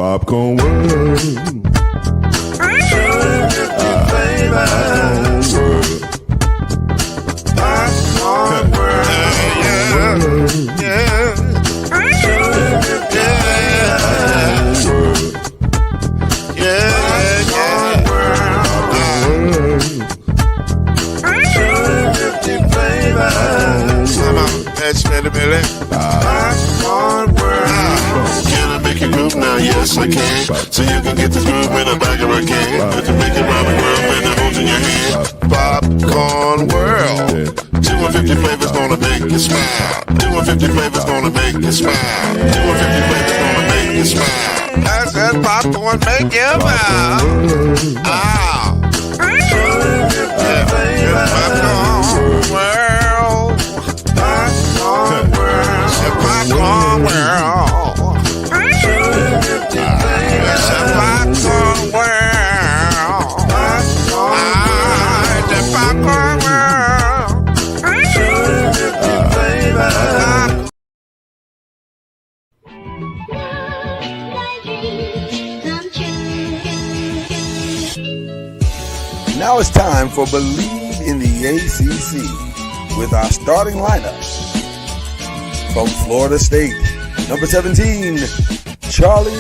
Popcorn World. Popcorn World. Yeah. Can I make you groove now? Yes, I can. So you can get this groove in a bag of a can. But to make it round the world when it holds in your hand. Popcorn World. 250 flavors gonna make you smile. 250 flavors gonna make you smile. 250 flavors gonna make you smile. I said popcorn make you smile. Ah. Popcorn World. Popcorn World. Popcorn World. Popcorn World. The Popcorn World. Now it's time for Believe in the ACC with our starting lineup. From Florida State, number 17, Charlie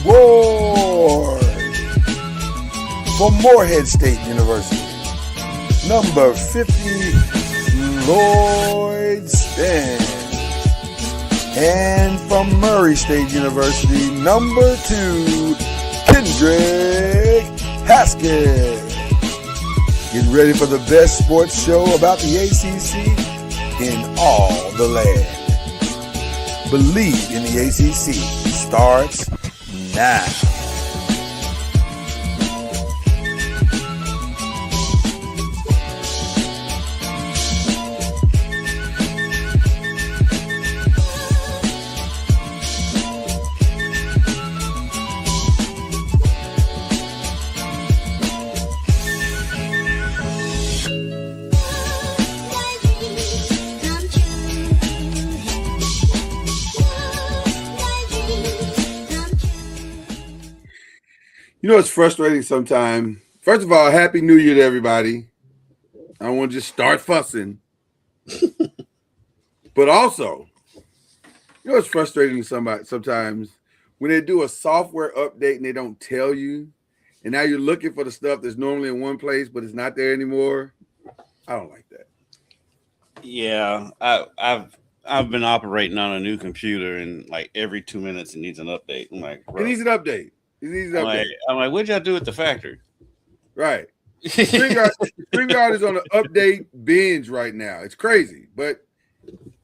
Ward. From Morehead State University, number 50, Lloyd Spence. And from Murray State University, number 2, Kendrick Haskins. Get ready for the best sports show about the ACC in all the land. Believe in the ACC starts now. You know, it's frustrating sometimes. First of all, Happy New Year to everybody. I don't want to just start fussing. But also, you know, it's frustrating to sometimes when they do a software update and they don't tell you, and now you're looking for the stuff that's normally in one place, but it's not there anymore. I don't like that. Yeah, I've been operating on a new computer, and like every 2 minutes it needs an update. I'm like, it needs an update. I'm like, what'd y'all do at the factory? Right. StreamYard is on an update binge right now. It's crazy, but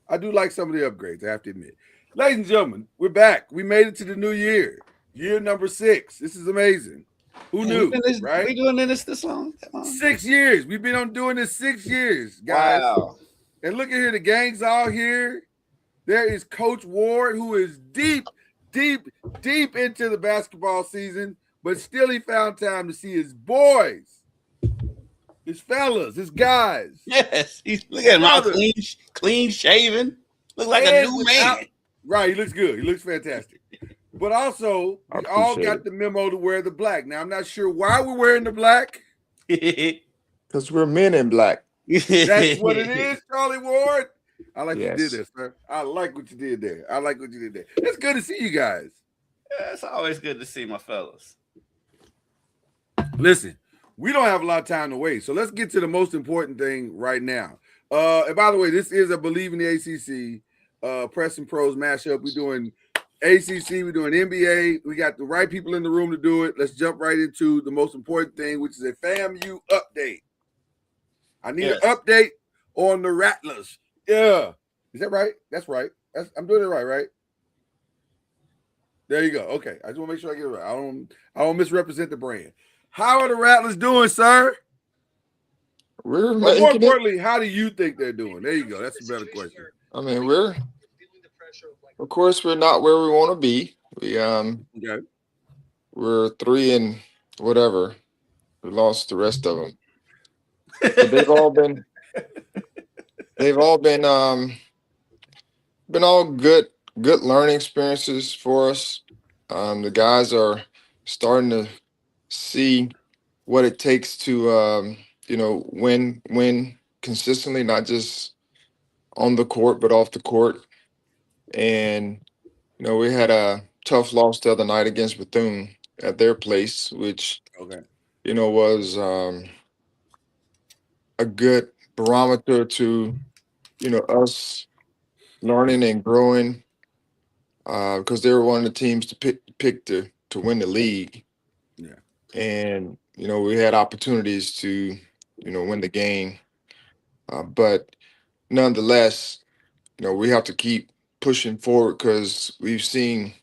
I do like some of the upgrades, I have to admit. Ladies and gentlemen, we're back. We made it to the new year. Year number 6. This is amazing. Who knew, right? We doing this long? 6 years. We've been on doing this 6 years, guys. Wow. And look at here, the gang's all here. There is Coach Ward, who is deep into the basketball season, but still he found time to see his boys, his fellas, his guys. Yes, look at him all clean shaven. Look like a new man. Right, he looks good. He looks fantastic. But also, we all got the memo to wear the black. Now, I'm not sure why we're wearing the black. Because we're men in black. That's what it is, Charlie Ward. I like what you did there, sir. I like what you did there. It's good to see you guys. Yeah, it's always good to see my fellas. Listen, we don't have a lot of time to wait, so let's get to the most important thing right now. And by the way, this is a Believe in the ACC Press and Pros mashup. We're doing ACC, we're doing NBA. We got the right people in the room to do it. Let's jump right into the most important thing, which is a FAMU update. I need an update on the Rattlers. Yeah. Is that right? That's right. I'm doing it right? There you go. Okay. I just want to make sure I get it right. I don't misrepresent the brand. How are the Rattlers doing, sir? We're but more importantly, how do you think they're doing? There you go. That's a better question. I mean, of course, we're not where we want to be. We're 3 and whatever. We lost the rest of them. But they've all been all good learning experiences for us. The guys are starting to see what it takes to win consistently, not just on the court but off the court. And we had a tough loss the other night against Bethune at their place, which Okay. was a good barometer to us learning and growing, because they were one of the teams to pick to win the league. Yeah. And we had opportunities to win the game, but nonetheless, we have to keep pushing forward, because we've seen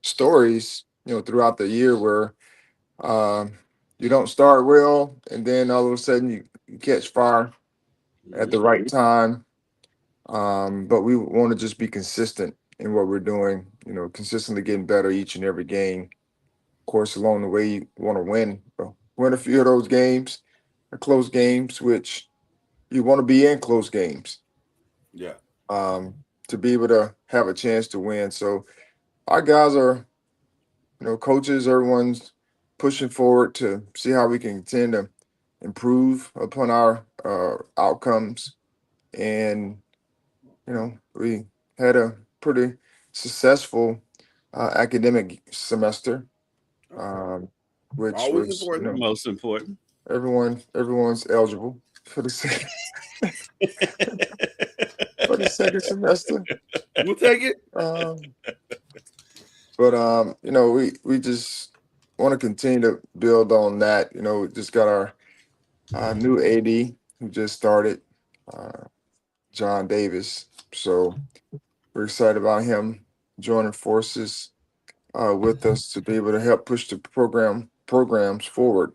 stories throughout the year where you don't start well and then all of a sudden you catch fire at the right time. But we want to just be consistent in what we're doing, consistently getting better each and every game. Of course, along the way, you want to win a few of those games, close games, which you want to be in close games, Yeah. to be able to have a chance to win. So our guys are, coaches, everyone's pushing forward to see how we can continue to improve upon our outcomes. And we had a pretty successful academic semester, um, which Always was important. Most important. everyone's eligible for the for the second semester. We'll take it. But we just want to continue to build on that. We just got our new AD who just started, uh, John Davis. So we're excited about him joining forces with us to be able to help push the programs forward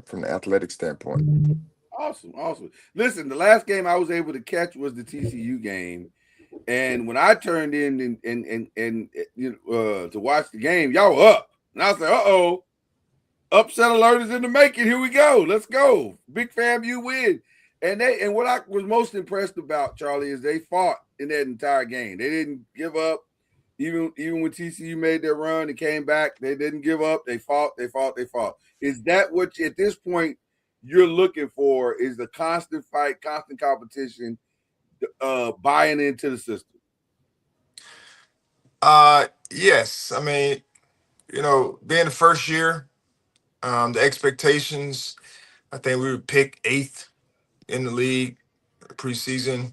from the athletic standpoint. Awesome, awesome. Listen, the last game I was able to catch was the TCU game, and when I turned in and to watch the game, y'all were up, and I was like, "Uh-oh, upset alert is in the making. Here we go. Let's go. Big FAMU win." And what I was most impressed about, Charlie, is they fought in that entire game. They didn't give up. Even when TCU made their run and came back, they didn't give up. They fought. Is that what at this point you're looking for? Is the constant fight, constant competition, buying into the system? Yes. I mean, being the first year, the expectations, I think we would pick eighth in the league preseason.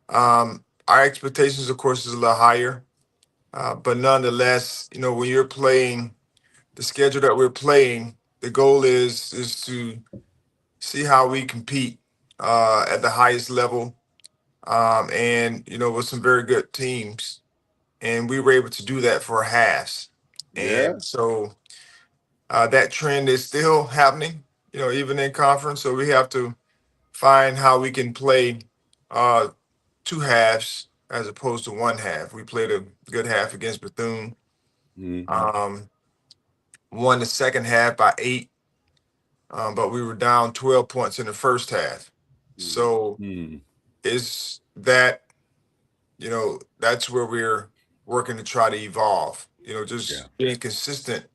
Our expectations, of course, is a little higher, but nonetheless, when you're playing the schedule that we're playing, the goal is to see how we compete at the highest level, and with some very good teams, and we were able to do that for halves, Yeah. and so that trend is still happening, even in conference. So we have to find how we can play uh, two halves as opposed to one half. We played a good half against Bethune. Um, won the second half by 8, but we were down 12 points in the first half. So is that, that's where we're working to try to evolve, just being consistent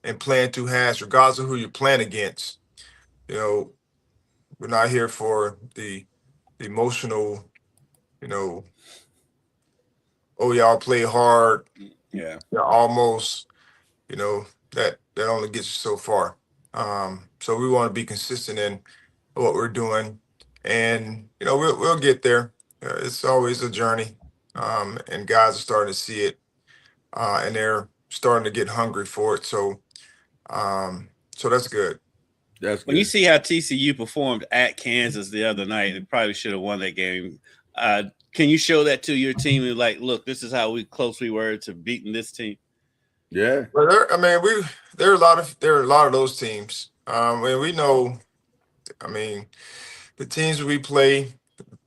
and playing two halves, regardless of who you're playing against. We're not here for the emotional, oh, y'all play hard. Yeah. Almost, that only gets you so far. So we want to be consistent in what we're doing, and we'll get there. It's always a journey, and guys are starting to see it, and they're starting to get hungry for it. So that's good. That's good. When you see how TCU performed at Kansas the other night, they probably should have won that game. Can you show that to your team and look, this is how close we were to beating this team? Yeah. Well, there are a lot of those teams. And we know, I mean, the teams we play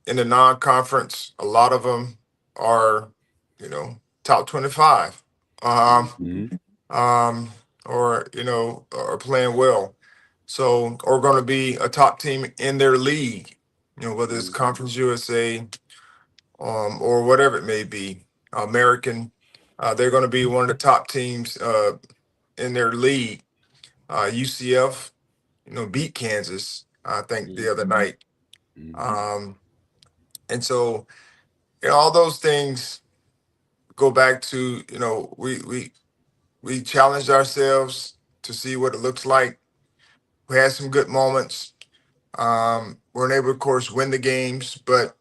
in the non-conference, a lot of them are, top 25, or are playing well. So, or going to be a top team in their league, whether it's Conference USA, or whatever it may be, American. They're going to be one of the top teams in their league. UCF, beat Kansas, I think, the other night. And so, all those things go back to, we challenged ourselves to see what it looks like. We had some good moments. Weren't able to, of course, win the games, but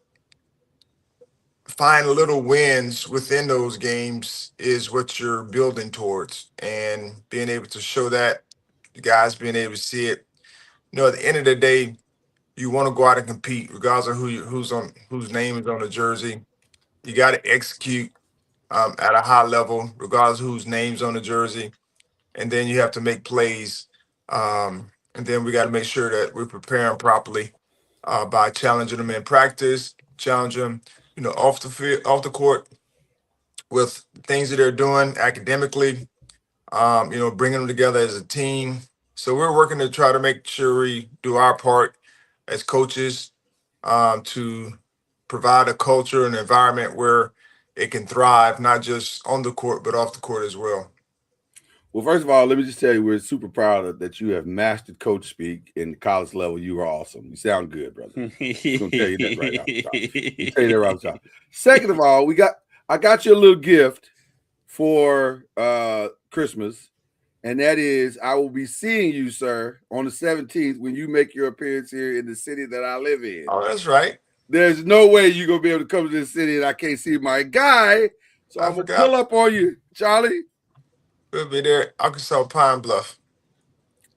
find little wins within those games is what you're building towards, and being able to show that, the guys being able to see it. At the end of the day, you want to go out and compete, regardless of whose name is on the jersey. You got to execute at a high level, regardless of whose name's on the jersey, and then you have to make plays. And then we got to make sure that we're preparing properly by challenging them in practice, challenging them, off the field, off the court, with things that they're doing academically, bringing them together as a team. So we're working to try to make sure we do our part as coaches to provide a culture and environment where it can thrive, not just on the court, but off the court as well. Well, first of all, let me just tell you, we're super proud that you have mastered coach speak in the college level. You are awesome. You sound good, brother. I'm going to tell you that right off the top. I'm tell you that right off the top. Second of all, I got you a little gift for Christmas, and that is I will be seeing you, sir, on the 17th when you make your appearance here in the city that I live in. Oh, that's right. There's no way you're going to be able to come to this city and I can't see my guy. So I'm going to pull up on you, Charlie. We'll be there, Arkansas Pine Bluff.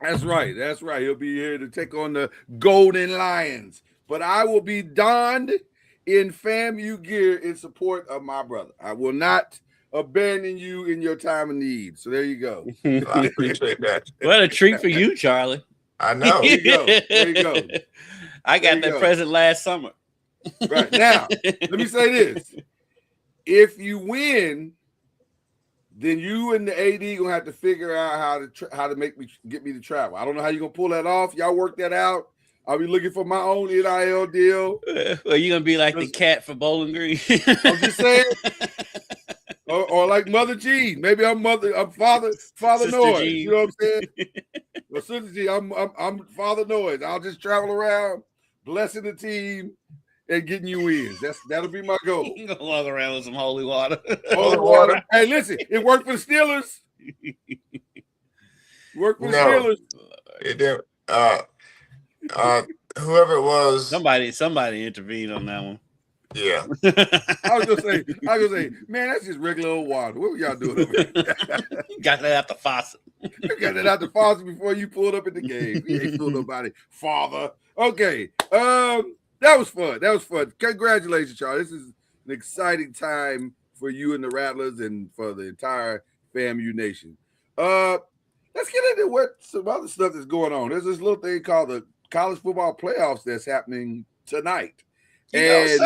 That's right. That's right. He'll be here to take on the Golden Lions. But I will be donned in FAMU gear in support of my brother. I will not abandon you in your time of need. So there you go. I appreciate that. What a treat for you, Charlie. I know. There you go. There you go. I got that present last summer. Right. Now, let me say this. If you win, then you and the AD gonna have to figure out how to get me to travel. I don't know how you're gonna pull that off. Y'all work that out. I'll be looking for my own NIL deal. Well, you gonna be like the cat for Bowling Green. I'm just saying. Or like Mother G. Maybe I'm Father NOIZ. G. You know what I'm saying? Well, Sister G, I'm Father NOIZ. I'll just travel around, blessing the team, and getting you wins. That'll be my goal. You gonna walk around with some holy water. Holy water. Hey, listen, it worked for the Steelers. Worked for the Steelers. It did. Whoever it was, somebody intervened on that one. Yeah. I was gonna say, man, that's just regular old water. What were y'all doing over there? Got that out the faucet. You got that out the faucet before you pulled up in the game. You ain't fooled nobody, Father. Okay. That was fun. That was fun. Congratulations, Charlie. This is an exciting time for you and the Rattlers and for the entire FAMU nation. Let's get into some other stuff that's going on. There's this little thing called the college football playoffs that's happening tonight. And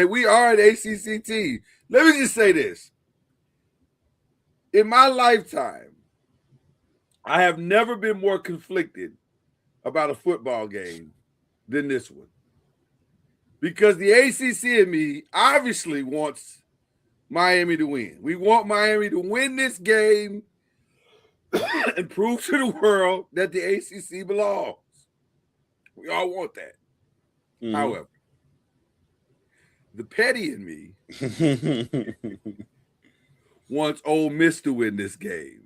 we are an ACC team. Let me just say this. In my lifetime, I have never been more conflicted about a football game than this one. Because the ACC and me obviously wants Miami to win. We want Miami to win this game and prove to the world that the ACC belongs. We all want that. Mm-hmm. However, the petty in me wants Ole Miss to win this game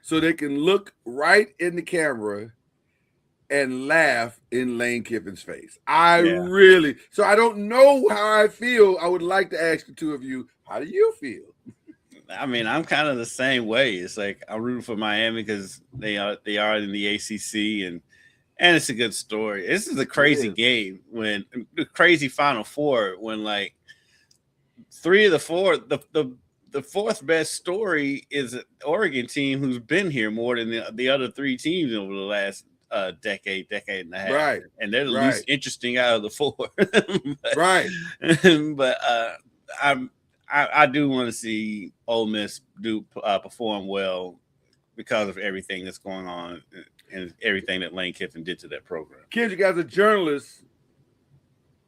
so they can look right in the camera and laugh in Lane Kiffin's face. So I don't know how I feel. I would like to ask the two of you, how do you feel? I mean, I'm kind of the same way. It's like I'm rooting for Miami because they are in the ACC and it's a good story. This is a crazy game when the crazy Final Four when like three of the four, the fourth best story is an Oregon team who's been here more than the other three teams over the last decade and a half. Right. And they're the least interesting out of the four. But I do want to see Ole Miss perform well because of everything that's going on and everything that Lane Kiffin did to that program. Kendrick, as a journalist,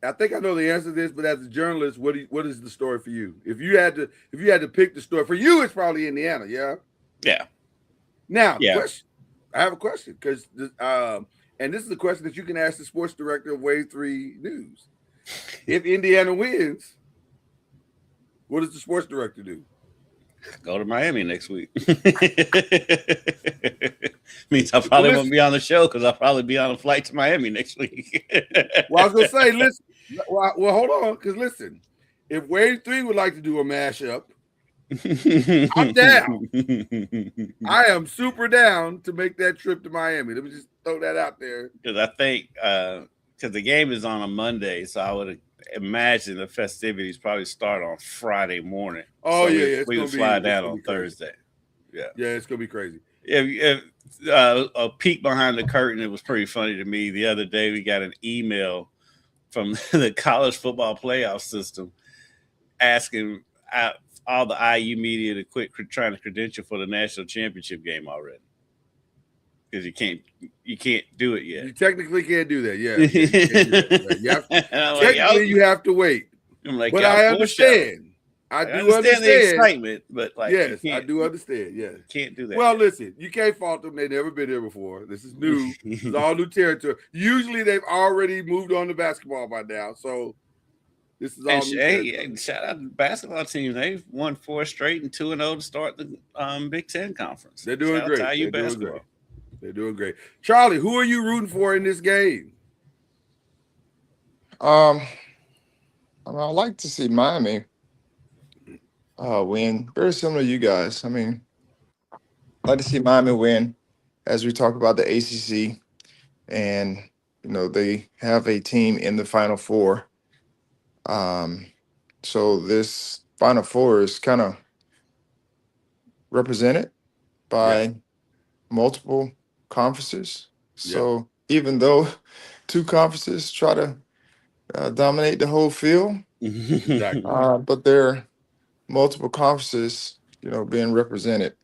I think I know the answer to this, but as a journalist, what is the story for you? If you had to pick the story for you, it's probably Indiana. Yeah. Yeah. Now, Yeah. question. I have a question because, and this is a question that you can ask the sports director of Wave 3 News. If Indiana wins, what does the sports director do? Go to Miami next week. Means I probably won't be on the show because I'll probably be on a flight to Miami next week. Well, I was gonna say, listen. Well, hold on, because listen, if Wave 3 would like to do a mashup, I'm down. I am super down to make that trip to Miami. Let me just throw that out there. Because I think because the game is on a Monday, so I would imagine the festivities probably start on Friday morning. Oh, so yeah, we would fly down on Thursday. Yeah, it's gonna be crazy. If a peek behind the curtain, it was pretty funny to me. The other day, we got an email from the college football playoff system asking all the IU media to quit trying to credential for the national championship game already. Because you can't do it yet. You technically can't do that. Yeah, technically you have to wait. I'm like, but I understand. I do understand the excitement, but like, yes, I do understand. Yeah, can't do that. Well, listen, you can't fault them. They've never been here before. This is new. This is all new territory. Usually, they've already moved on to basketball by now. So this is all new territory. Shout out to the basketball team. They've won 4 straight and 2-0 to start the Big Ten conference. They're doing great. They're doing great. They're doing great. Charlie, who are you rooting for in this game? I'd like to see Miami win. Very similar to you guys. I mean, I'd like to see Miami win as we talk about the ACC. And, they have a team in the Final Four. So this Final Four is kind of represented by multiple conferences. So even though 2 conferences try to dominate the whole field, Exactly. but there are multiple conferences, being represented.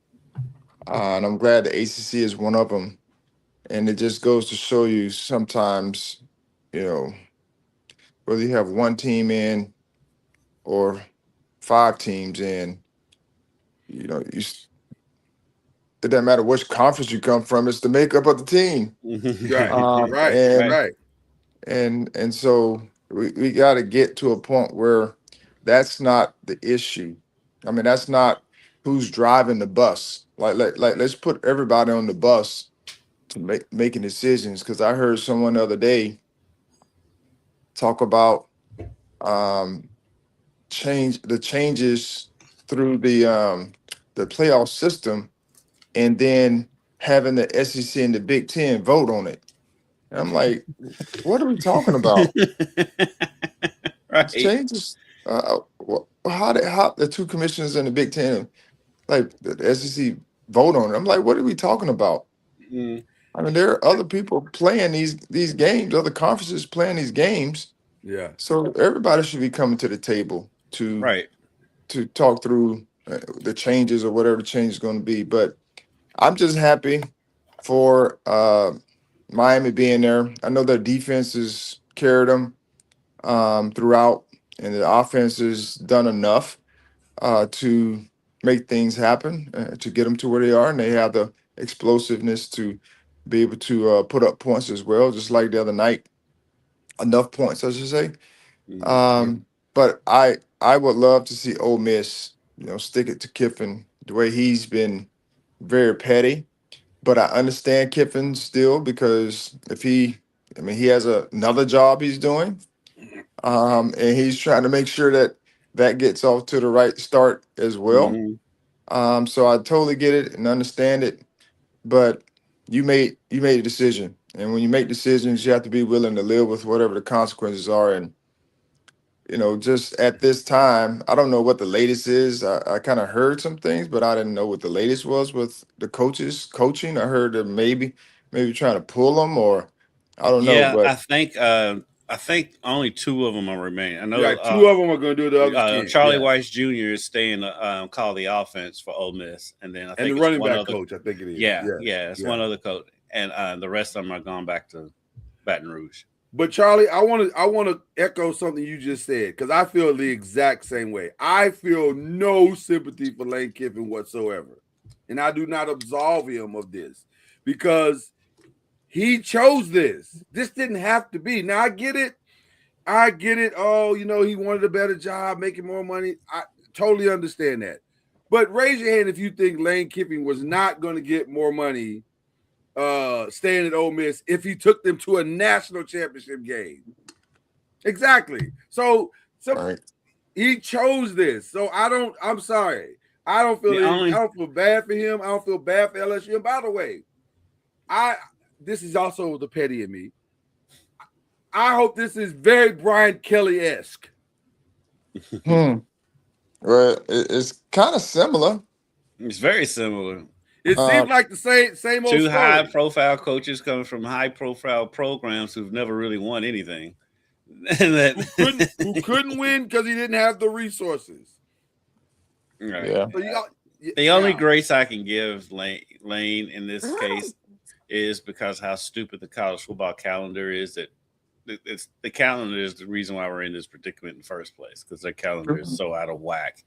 And I'm glad the ACC is one of them. And it just goes to show you sometimes, whether you have one team in or 5 teams in, it doesn't matter which conference you come from, it's the makeup of the team. Right. And so we got to get to a point where that's not the issue. I mean, that's not who's driving the bus. Like let's put everybody on the bus to making decisions. Because I heard someone the other day talk about changes through the playoff system, and then having the SEC and the Big Ten vote on it. And I'm like, what are we talking about? Right. Changes. How the 2 commissioners in the Big Ten, like the SEC, vote on it? I'm like, what are we talking about? I mean, there are other people playing these games, other conferences playing these games. Yeah. So everybody should be coming to the table to talk through the changes or whatever the change is going to be. But I'm just happy for Miami being there. I know their defense has carried them throughout, and the offense has done enough to make things happen, to get them to where they are, and they have the explosiveness to be able to put up points as well, just like the other night. Enough points, I should say. But I would love to see Ole Miss, stick it to Kiffin the way he's been very petty. But I understand Kiffin still, because he has another job he's doing. And he's trying to make sure that gets off to the right start as well. So I totally get it and understand it. But you made a decision. And when you make decisions, you have to be willing to live with whatever the consequences are. And, just at this time, I don't know what the latest is. I kind of heard some things, but I didn't know what the latest was with the coaches coaching. I heard that maybe trying to pull them, or I don't know. But I think only 2 of them are remaining. I know 2 of them are going to do the other. Charlie Weiss Jr. is staying to call the offense for Ole Miss, and then I think the running back coach, I think it is. It's one other coach, and the rest of them are going back to Baton Rouge. But Charlie, I want to echo something you just said because I feel the exact same way. I feel no sympathy for Lane Kiffin whatsoever, and I do not absolve him of this because he chose this. This didn't have to be. Now I get it. Oh, he wanted a better job, making more money. I totally understand that. But raise your hand if you think Lane Kiffin was not going to get more money staying at Ole Miss if he took them to a national championship game. Exactly. So Right. he chose this. So I'm sorry. I don't feel bad for him. I don't feel bad for LSU. And by the way, this is also the petty in me. I hope this is very Brian Kelly-esque. Well, it's kind of similar. It's very similar. It seems like the same old two story. high-profile coaches coming from high-profile programs who've never really won anything. who couldn't win because he didn't have the resources. Right. Yeah. So the only grace I can give Lane in this case is because how stupid the college football calendar is. That the calendar is the reason why we're in this predicament in the first place, because their calendar is so out of whack.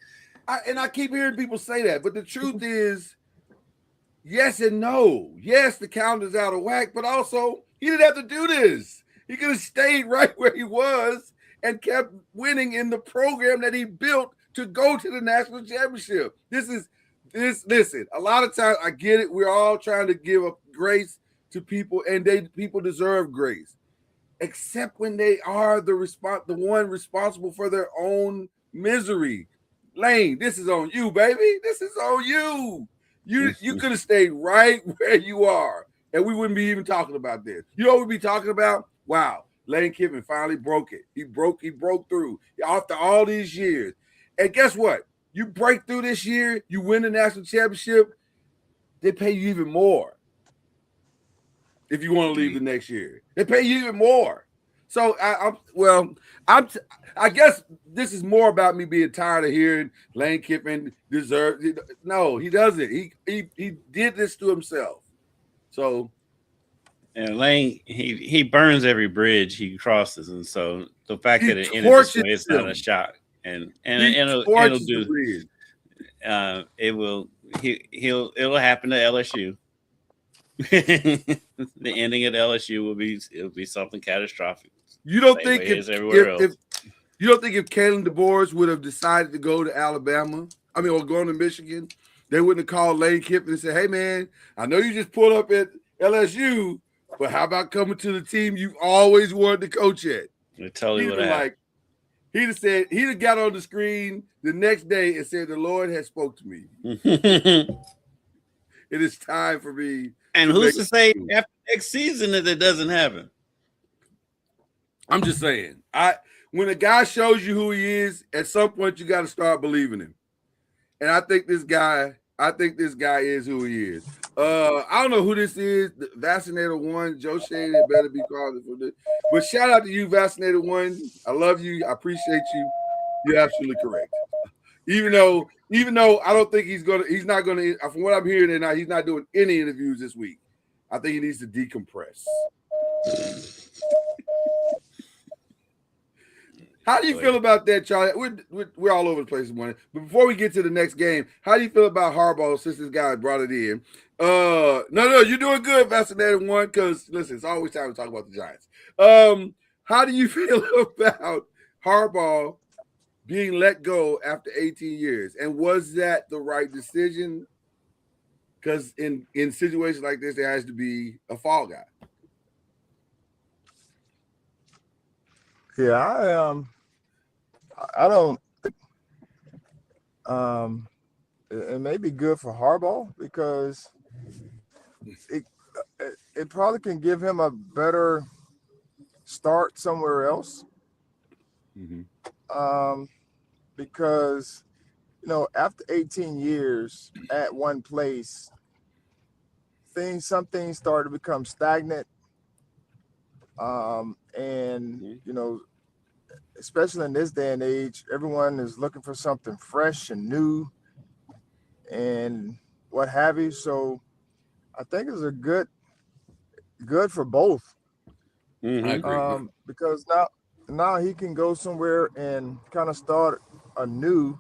I keep hearing people say that, but the truth is, yes and no. Yes, the calendar's out of whack, but also he didn't have to do this. He could have stayed right where he was and kept winning in the program that he built to go to the national championship. Listen, a lot of times I get it. We're all trying to give up grace to people, and people deserve grace, except when they are the one responsible for their own misery. Lane, this is on you, baby. This is on you. You could have stayed right where you are, and we wouldn't be even talking about this. You know what we'd be talking about? Wow, Lane Kiffin finally broke it. He broke through after all these years. And guess what? You break through this year, you win the national championship, they pay you even more. If you want to leave the next year, they pay you even more. So I guess this is more about me being tired of hearing Lane Kiffin deserves. No, he doesn't. He did this to himself. So, and Lane, he burns every bridge he crosses, and so the fact that it ended this way is not a shock. And it'll do. It'll happen to LSU. The ending at LSU will be something catastrophic. You don't think if Kalen DeBoer would have decided to go to Alabama, or going to Michigan, they wouldn't have called Lane Kiffin and said, "Hey man, I know you just pulled up at LSU, but how about coming to the team you've always wanted to coach at?" I tell you what happened. He'd have got on the screen the next day and said, "The Lord has spoke to me. It is time for me." And who's to say after next season that it doesn't happen? I'm just saying. When a guy shows you who he is, at some point you got to start believing him. And I think this guy is who he is. I don't know who this is. Vaccinator One, Joe Shane, it better be called for this. But shout out to you, Vaccinator One. I love you. I appreciate you. You're absolutely correct. Even though I don't think he's not gonna. From what I'm hearing tonight, he's not doing any interviews this week. I think he needs to decompress. How do you feel about that, Charlie? We're all over the place this morning. But before we get to the next game, how do you feel about Harbaugh since this guy brought it in? No, you're doing good, Vaccinated One, because listen, it's always time to talk about the Giants. How do you feel about Harbaugh being let go after 18 years? And was that the right decision? Because in situations like this, there has to be a fall guy. Yeah, I don't. It may be good for Harbaugh because it probably can give him a better start somewhere else. Mm-hmm. Because after 18 years at one place, some things started to become stagnant. And especially in this day and age, everyone is looking for something fresh and new and what have you. So I think it's a good for both. I agree. Because now he can go somewhere and kind of start anew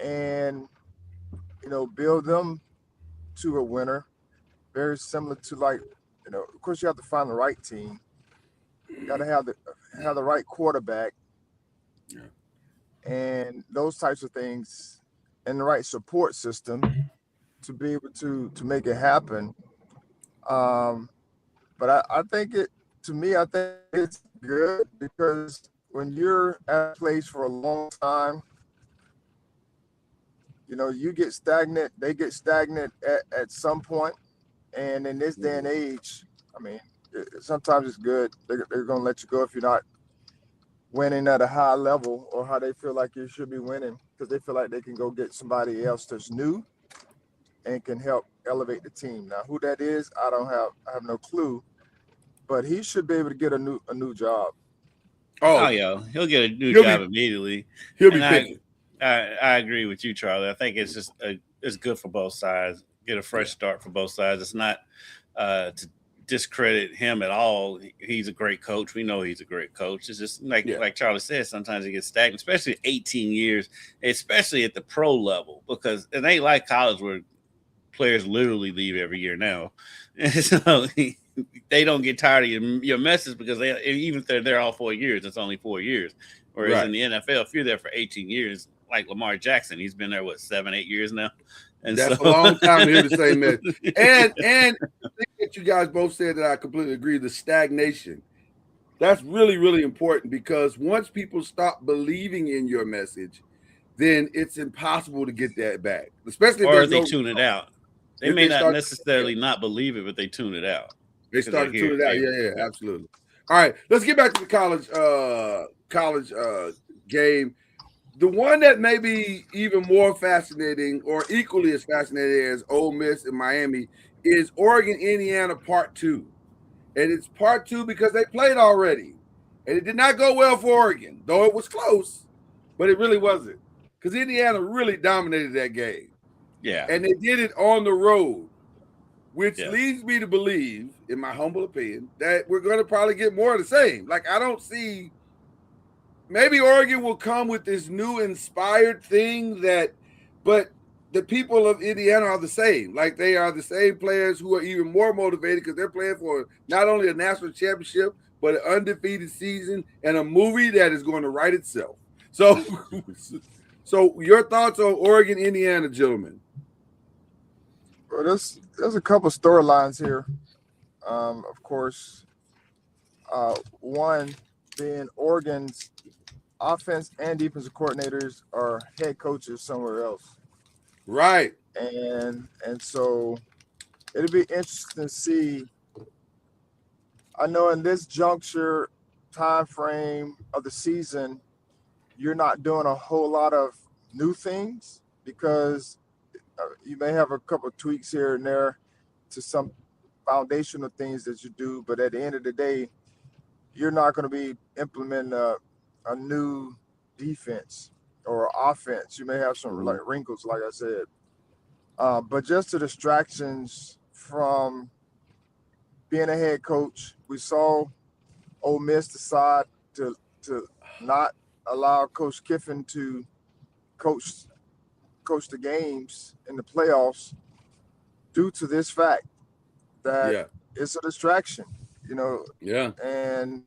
and build them to a winner. Very similar to, like, of course you have to find the right team. You got to have the right quarterback, and those types of things, and the right support system to be able to make it happen. But I think I think it's good because when you're at a place for a long time, you get stagnant, they get stagnant at some point. And in this day and age, I mean, sometimes it's good. They're going to let you go if you're not winning at a high level or how they feel like you should be winning, because they feel like they can go get somebody else that's new and can help elevate the team. Now, who that is, I have no clue, but he should be able to get a new job. Oh yeah, he'll get a new job immediately. He'll be picking. I agree with you, Charlie. I think it's just it's good for both sides. Get a fresh start for both sides. It's not to discredit him at all. He's a great coach. We know he's a great coach. It's just like Charlie said, sometimes he gets stagnant, especially 18 years, especially at the pro level, because it ain't like college where players literally leave every year now. And so they don't get tired of your message because even if they're there all 4 years, it's only 4 years. Whereas in the NFL, if you're there for 18 years, like Lamar Jackson, he's been there, 7-8 years now. And that's a long time to hear the same message. And I think that you guys both said that I completely agree. The stagnation, that's really, really important, because once people stop believing in your message, then it's impossible to get that back. Especially if they tune it out. They may not necessarily not believe it, but they tune it out. They start to tune it out. Yeah, absolutely. All right, let's get back to the college game. The one that may be even more fascinating or equally as fascinating as Ole Miss and Miami is Oregon, Indiana Part 2. And it's Part 2 because they played already. And it did not go well for Oregon, though it was close, but it really wasn't, because Indiana really dominated that game. Yeah. And they did it on the road, which leads me to believe, in my humble opinion, that we're going to probably get more of the same. Like, I don't see... Maybe Oregon will come with this new inspired thing but the people of Indiana are the same. Like, they are the same players who are even more motivated because they're playing for not only a national championship, but an undefeated season and a movie that is going to write itself. So your thoughts on Oregon, Indiana, gentlemen? Well, there's a couple storylines here. Of course, one being Oregon's offense and defensive coordinators are head coaches somewhere else. Right. And so it'll be interesting to see. I know in this juncture time frame of the season, you're not doing a whole lot of new things because you may have a couple of tweaks here and there to some foundational things that you do, but at the end of the day, you're not going to be implementing a new defense or offense. You may have some like wrinkles, like I said, but just the distractions from being a head coach. We saw Ole Miss decide to not allow Coach Kiffin to coach the games in the playoffs due to this fact that it's a distraction, Yeah. And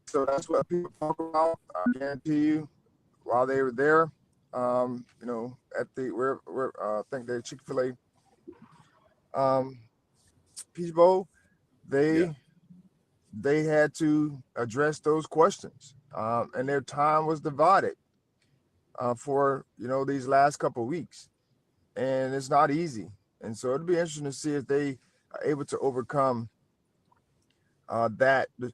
so that's what people talk about. I guarantee you, while they were there, at the I think the Chick-fil-A Peach Bowl, they had to address those questions, and their time was divided for these last couple of weeks, and it's not easy. And so it'll be interesting to see if they are able to overcome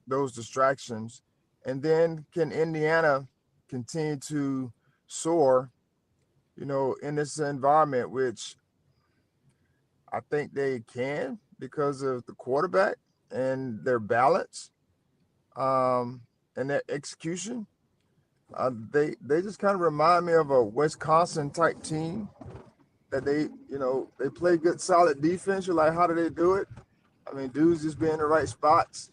those distractions. And then can Indiana continue to soar, in this environment, which I think they can because of the quarterback and their balance and their execution. They just kind of remind me of a Wisconsin type team that they play good, solid defense. You're like, how do they do it? I mean, dudes just be in the right spots.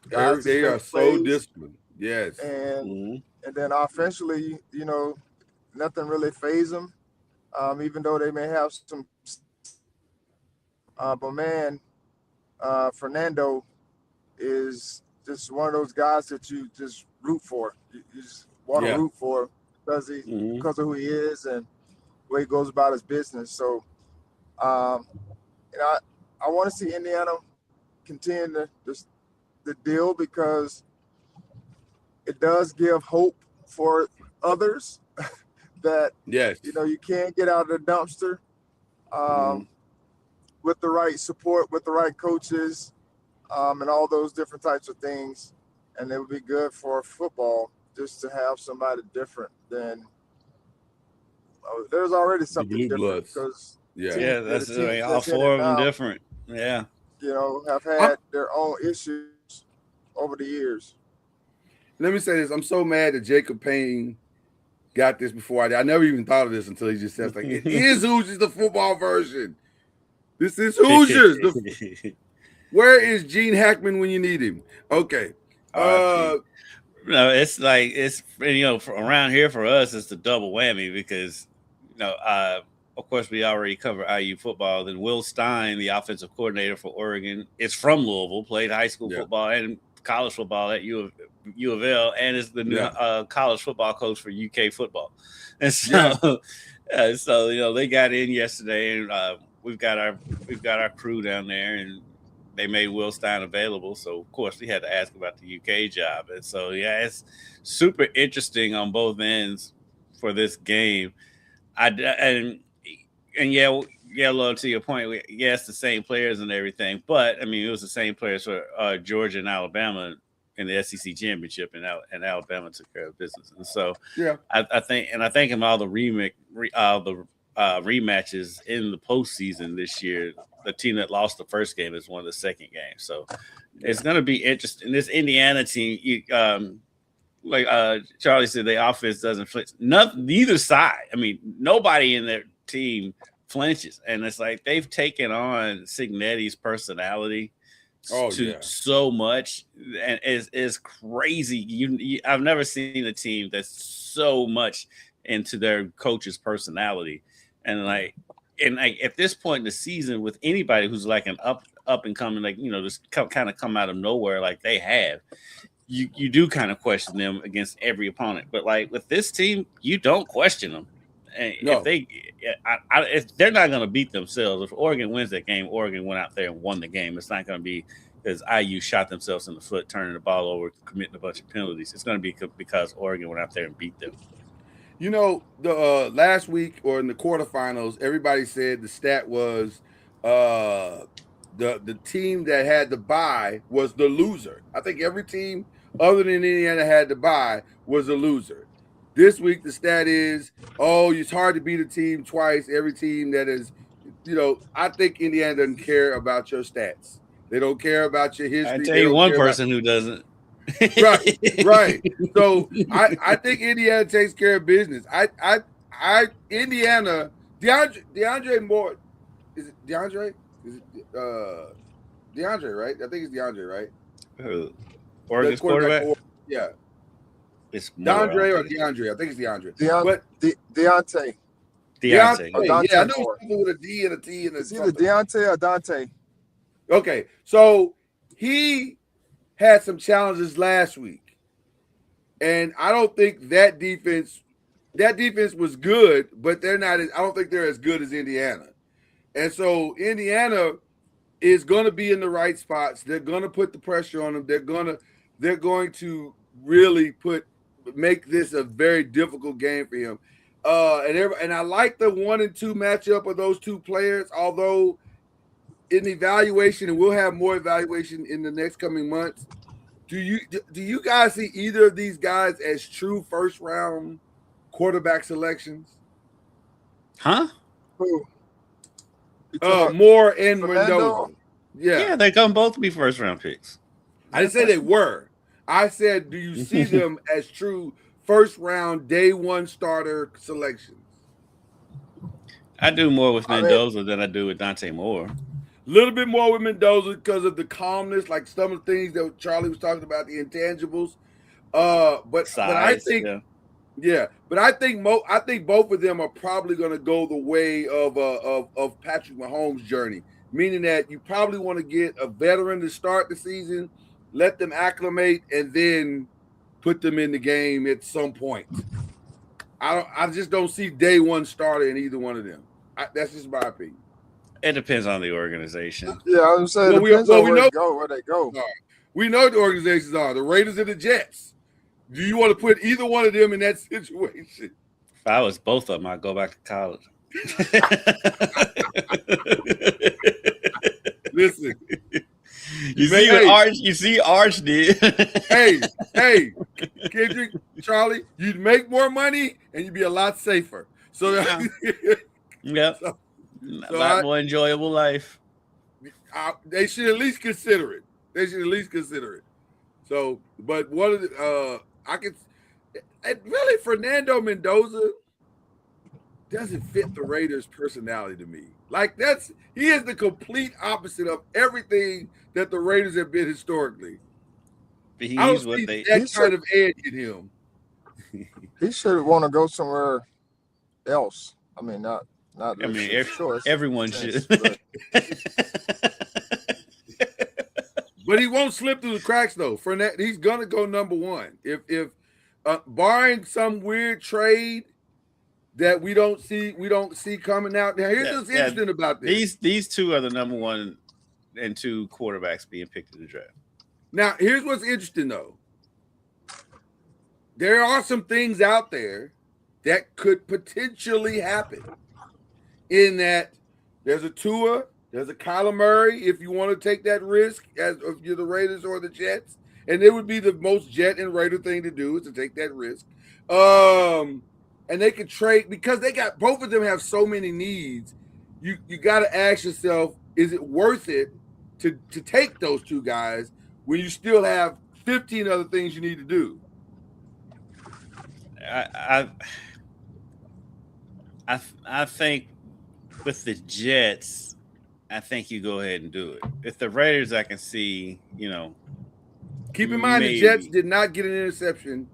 Guys They are make so plays, disciplined. Yes. and then offensively, nothing really phases them. Even though they may have some, but man, Fernando is just one of those guys that you just root for. You just want to Yeah. root for because of who he is and the way he goes about his business. So, I want to see Indiana continue the deal because it does give hope for others that Yes. you can get out of the dumpster with the right support, with the right coaches, and all those different types of things. And it would be good for football just to have somebody different than there's already something Blue different Bloods. because Yeah, that's the teams all that's in four it of them now, different. Yeah. Have had their own issues over the years. Let me say this. I'm so mad that Jacob Payne got this before I did. I never even thought of this until he just says, like, it is Hoosiers, the football version. This is Hoosiers. Where is Gene Hackman when you need him? Okay. No, it's like around here for us, it's the double whammy because of course we already covered IU football. Then Will Stein, the offensive coordinator for Oregon, is from Louisville, played high school football and college football at U of L, and is the new college football coach for UK football. And so, they got in yesterday, and we've got our crew down there, and they made Will Stein available. So of course we had to ask about the UK job, and so it's super interesting on both ends for this game. Lloyd, to your point, it's the same players and everything, but I mean it was the same players for Georgia and Alabama in the SEC championship, and Alabama took care of business. And so I think in all the rematches in the postseason this year, the team that lost the first game is won the second game. So it's going to be interesting. This Indiana team, like Charlie said, the offense doesn't flinch. Neither side. I mean, nobody in their team flinches, and it's like they've taken on Cignetti's personality so much, and is crazy. I've never seen a team that's so much into their coach's personality, and at this point in the season, with anybody who's like an up and coming, just kind of come out of nowhere like they have, you do kind of question them against every opponent. But like with this team, you don't question them. And if they're not going to beat themselves, if Oregon wins that game, Oregon went out there and won the game. It's not going to be because IU shot themselves in the foot, turning the ball over, committing a bunch of penalties. It's going to be because Oregon went out there and beat them. The last week or in the quarterfinals, everybody said the stat was the team that had the bye was the loser. I think every team other than Indiana had the bye was a loser. This week, the stat is, it's hard to beat a team twice. Every team that is, I think Indiana doesn't care about your stats. They don't care about your history. I tell you one person who doesn't. Right. So I think Indiana takes care of business. Indiana, DeAndre Moore, is it DeAndre? Is it DeAndre, right? I think it's DeAndre, right? Oregon's quarterback? Yeah. It's DeAndre or DeAndre. I think it's DeAndre. Deontay. Yeah, I know something with a D and a T and it's either Deontay or Dante. Okay, so he had some challenges last week, and I don't think that defense was good, but they're not. I don't think they're as good as Indiana, and so Indiana is going to be in the right spots. They're going to put the pressure on them. They're going to really make this a very difficult game for him. And I like the 1 and 2 matchup of those two players, although in evaluation, and we'll have more evaluation in the next coming months. Do you guys see either of these guys as true first round quarterback selections? Huh? Who? Moore and Mendoza. Yeah, they're going to both be first round picks. I didn't say they were. I said, do you see them as true first round day one starter selections? I do more with Mendoza than I do with Dante Moore. little bit more with Mendoza because of the calmness, like some of the things that Charlie was talking about, the intangibles. But I think, but I think both of them are probably going to go the way of Patrick Mahomes' journey, meaning that you probably want to get a veteran to start the season, let them acclimate, and then put them in the game at some point. I just don't see day one starter in either one of them. That's just my opinion. It depends on the organization. Yeah, I'm saying it depends on where they go. We know what the organizations are, the Raiders and the Jets. Do you want to put either one of them in that situation? If I was both of them, I'd go back to college. Listen. You see what Arch did. hey, Kendrick, Charlie, you'd make more money and you'd be a lot safer. So yep. So a lot more enjoyable life. They should at least consider it. So, but one of the really Fernando Mendoza doesn't fit the Raiders' personality to me. Like he is the complete opposite of everything that the Raiders have been historically. He's I don't see that kind of edge in him. He should want to go somewhere else. I mean, not. I mean, everyone should. But he won't slip through the cracks though. He's gonna go number one. If barring some weird trade that we don't see coming out. Now here's what's interesting about this. These two are the number 1 and 2 quarterbacks being picked in the draft. Now here's what's interesting though. There are some things out there that could potentially happen. In that there's a Tua, there's a Kyler Murray, if you want to take that risk as if you're the Raiders or the Jets. And it would be the most Jet and Raider thing to do is to take that risk. And they could trade because both of them have so many needs. You got to ask yourself, is it worth it to take those two guys when you still have 15 other things you need to do? I think with the Jets, I think you go ahead and do it. If the Raiders, I can see, Keep in mind the Jets did not get an interception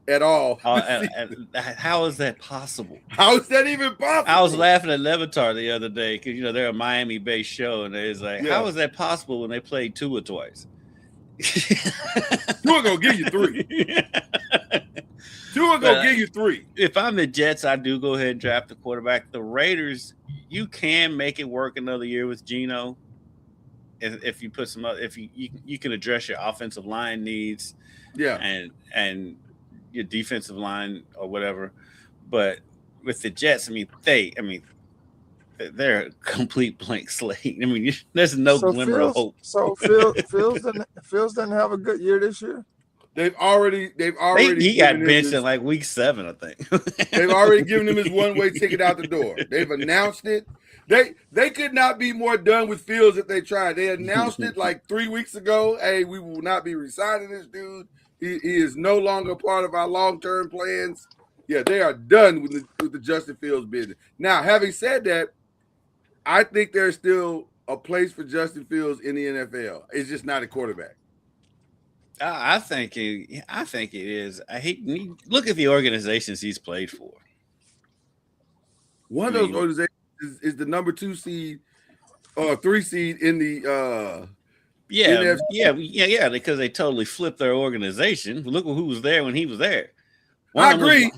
at all. How is that possible? How is that even possible? I was laughing at Levitar the other day because they're a Miami-based show, and it's like, how is that possible when they played Tua twice? Tua gonna give you 3. Tua gonna give you 3. If I'm the Jets, I do go ahead and draft the quarterback. The Raiders, you can make it work another year with Geno. If you put if you can address your offensive line needs, and your defensive line or whatever, but with the Jets, they're a complete blank slate. There's no glimmer of hope. So Fields didn't have a good year this year. They've already. He got benched in like week 7, I think. They've already given him his one-way ticket out the door. They've announced it. They could not be more done with Fields if they tried. They announced it like 3 weeks ago. Hey, we will not be resigning this dude. He is no longer part of our long-term plans. Yeah, they are done with the Justin Fields business. Now, having said that, I think there's still a place for Justin Fields in the NFL. It's just not a quarterback. I think it is. Look at the organizations he's played for. One of those organizations is the number 2 seed or 3 seed in the because they totally flipped their organization. Look who was there when he was there. I agree.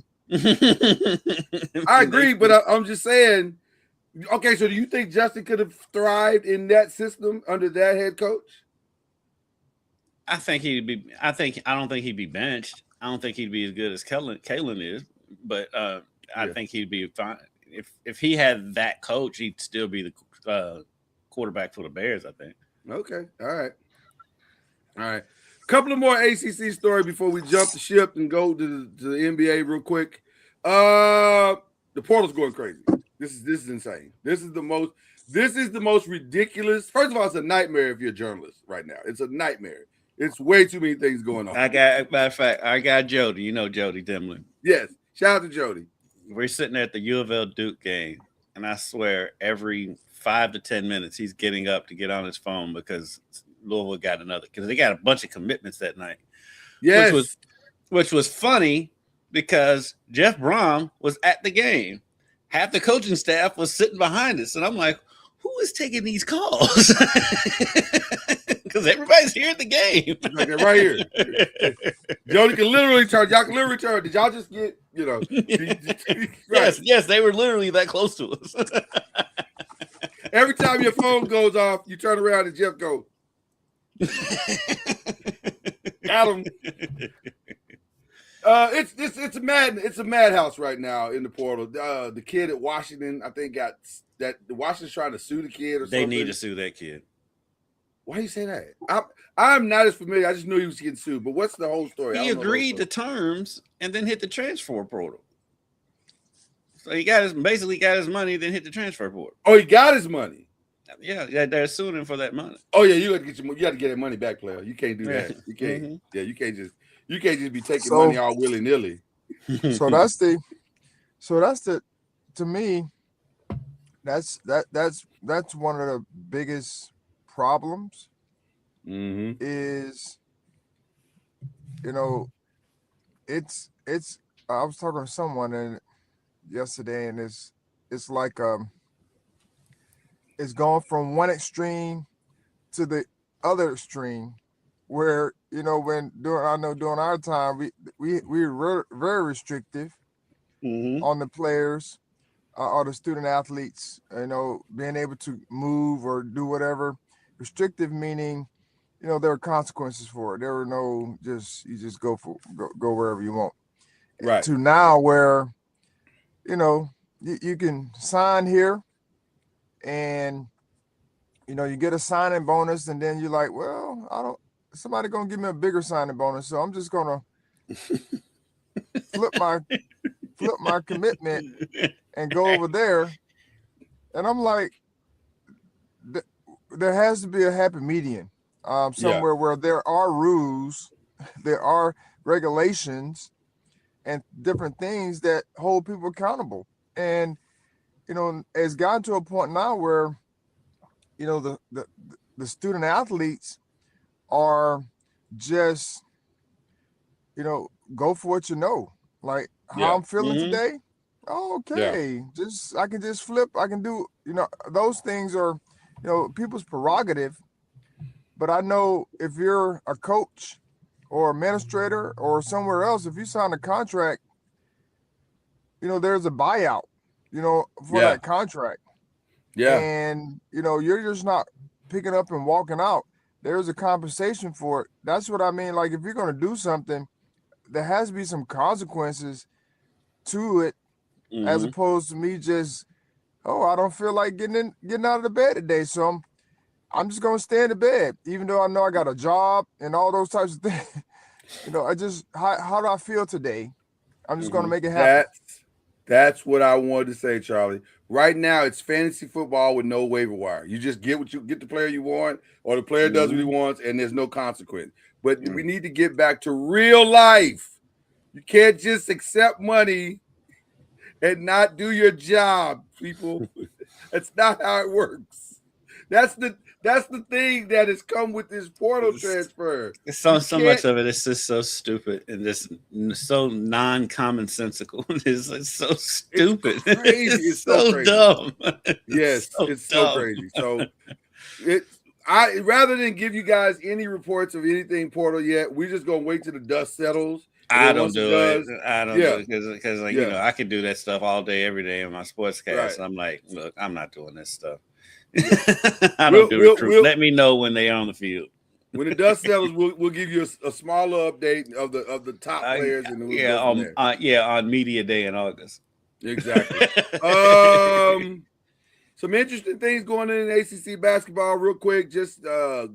I agree, but I'm just saying. Okay, so do you think Justin could have thrived in that system under that head coach? I don't think he'd be benched. I don't think he'd be as good as Kalen is, but I think he'd be fine. If he had that coach, he'd still be the quarterback for the Bears, I think. Okay. All right. Couple of more ACC stories before we jump the ship and go to the NBA real quick. The portal's going crazy. This is insane. This is the most ridiculous. First of all, it's a nightmare if you're a journalist right now. It's a nightmare. It's way too many things going on. Matter of fact, I got Jody. Jody Dimlin. Yes. Shout out to Jody. We're sitting at the U of L Duke game, and I swear every 5 to 10 minutes, he's getting up to get on his phone because Louisville got because they got a bunch of commitments that night. Yes. Which was funny because Jeff Brom was at the game. Half the coaching staff was sitting behind us. And I'm like, who is taking these calls? Because everybody's here at the game. Like they're right here. Y'all can literally turn. Did y'all just get, right. Yes, they were literally that close to us. Every time your phone goes off, you turn around and Jeff goes, got him. It's a madhouse right now in the portal. The kid at Washington, I think, the Washington's trying to sue the kid or something. They need to sue that kid. Why do you say that? I'm not as familiar. I just knew he was getting sued. But what's the whole story? He agreed to terms and then hit the transfer portal. So he basically got his money, then hit the transfer portal. Oh, he got his money. Yeah, they're suing him for that money. Oh yeah, you got to get that money back, player. You can't do that. You can't. Mm-hmm. Yeah, you can't just be taking money all willy nilly. So that's to me, that's one of the biggest problems. Mm-hmm. Is it's I was talking to someone yesterday, and it's like it's gone from one extreme to the other extreme, where during our time we were very restrictive on the players or the student athletes, being able to move or do whatever. Restrictive meaning, there were consequences for it. There were no you just go wherever you want. Right. To now where, you can sign here and, you get a signing bonus, and then you're like, well, somebody gonna give me a bigger signing bonus, so I'm just gonna flip my commitment and go over there. And I'm like, there has to be a happy median somewhere where there are rules, there are regulations, and different things that hold people accountable. And it's gotten to a point now where the student athletes are just go for what like how I'm feeling today. Oh, okay, I can just flip. I can do those things are people's prerogative. But I know if you're a coach or administrator or somewhere else, if you sign a contract, there's a buyout, for that contract. Yeah. And, you're just not picking up and walking out. There's a compensation for it. That's what I mean. Like, if you're going to do something, there has to be some consequences to it, as opposed to me just, I don't feel like getting out of the bed today. So I'm just going to stay in the bed, even though I know I got a job and all those types of things. I just, how do I feel today? I'm just going to make it happen. That's what I wanted to say, Charlie. Right now, it's fantasy football with no waiver wire. You just get the player you want, or the player does what he wants, and there's no consequence. But we need to get back to real life. You can't just accept money and not do your job, people. That's not how it works. That's the thing that has come with this portal transfer. So much of it is just so stupid and just so non-commonsensical. It's so stupid. It's crazy. It's so crazy. dumb. Yes, it's so crazy. So rather than give you guys any reports of anything portal yet, we're just gonna wait till the dust settles. I don't do it because I can do that stuff all day, every day in my sportscast. Right. I'm like, look, I'm not doing this stuff. I don't do recruit. Let me know when they are on the field. When the dust settles, we'll give you a smaller update of the top players. On media day in August. Exactly. Some interesting things going on in ACC basketball real quick. Just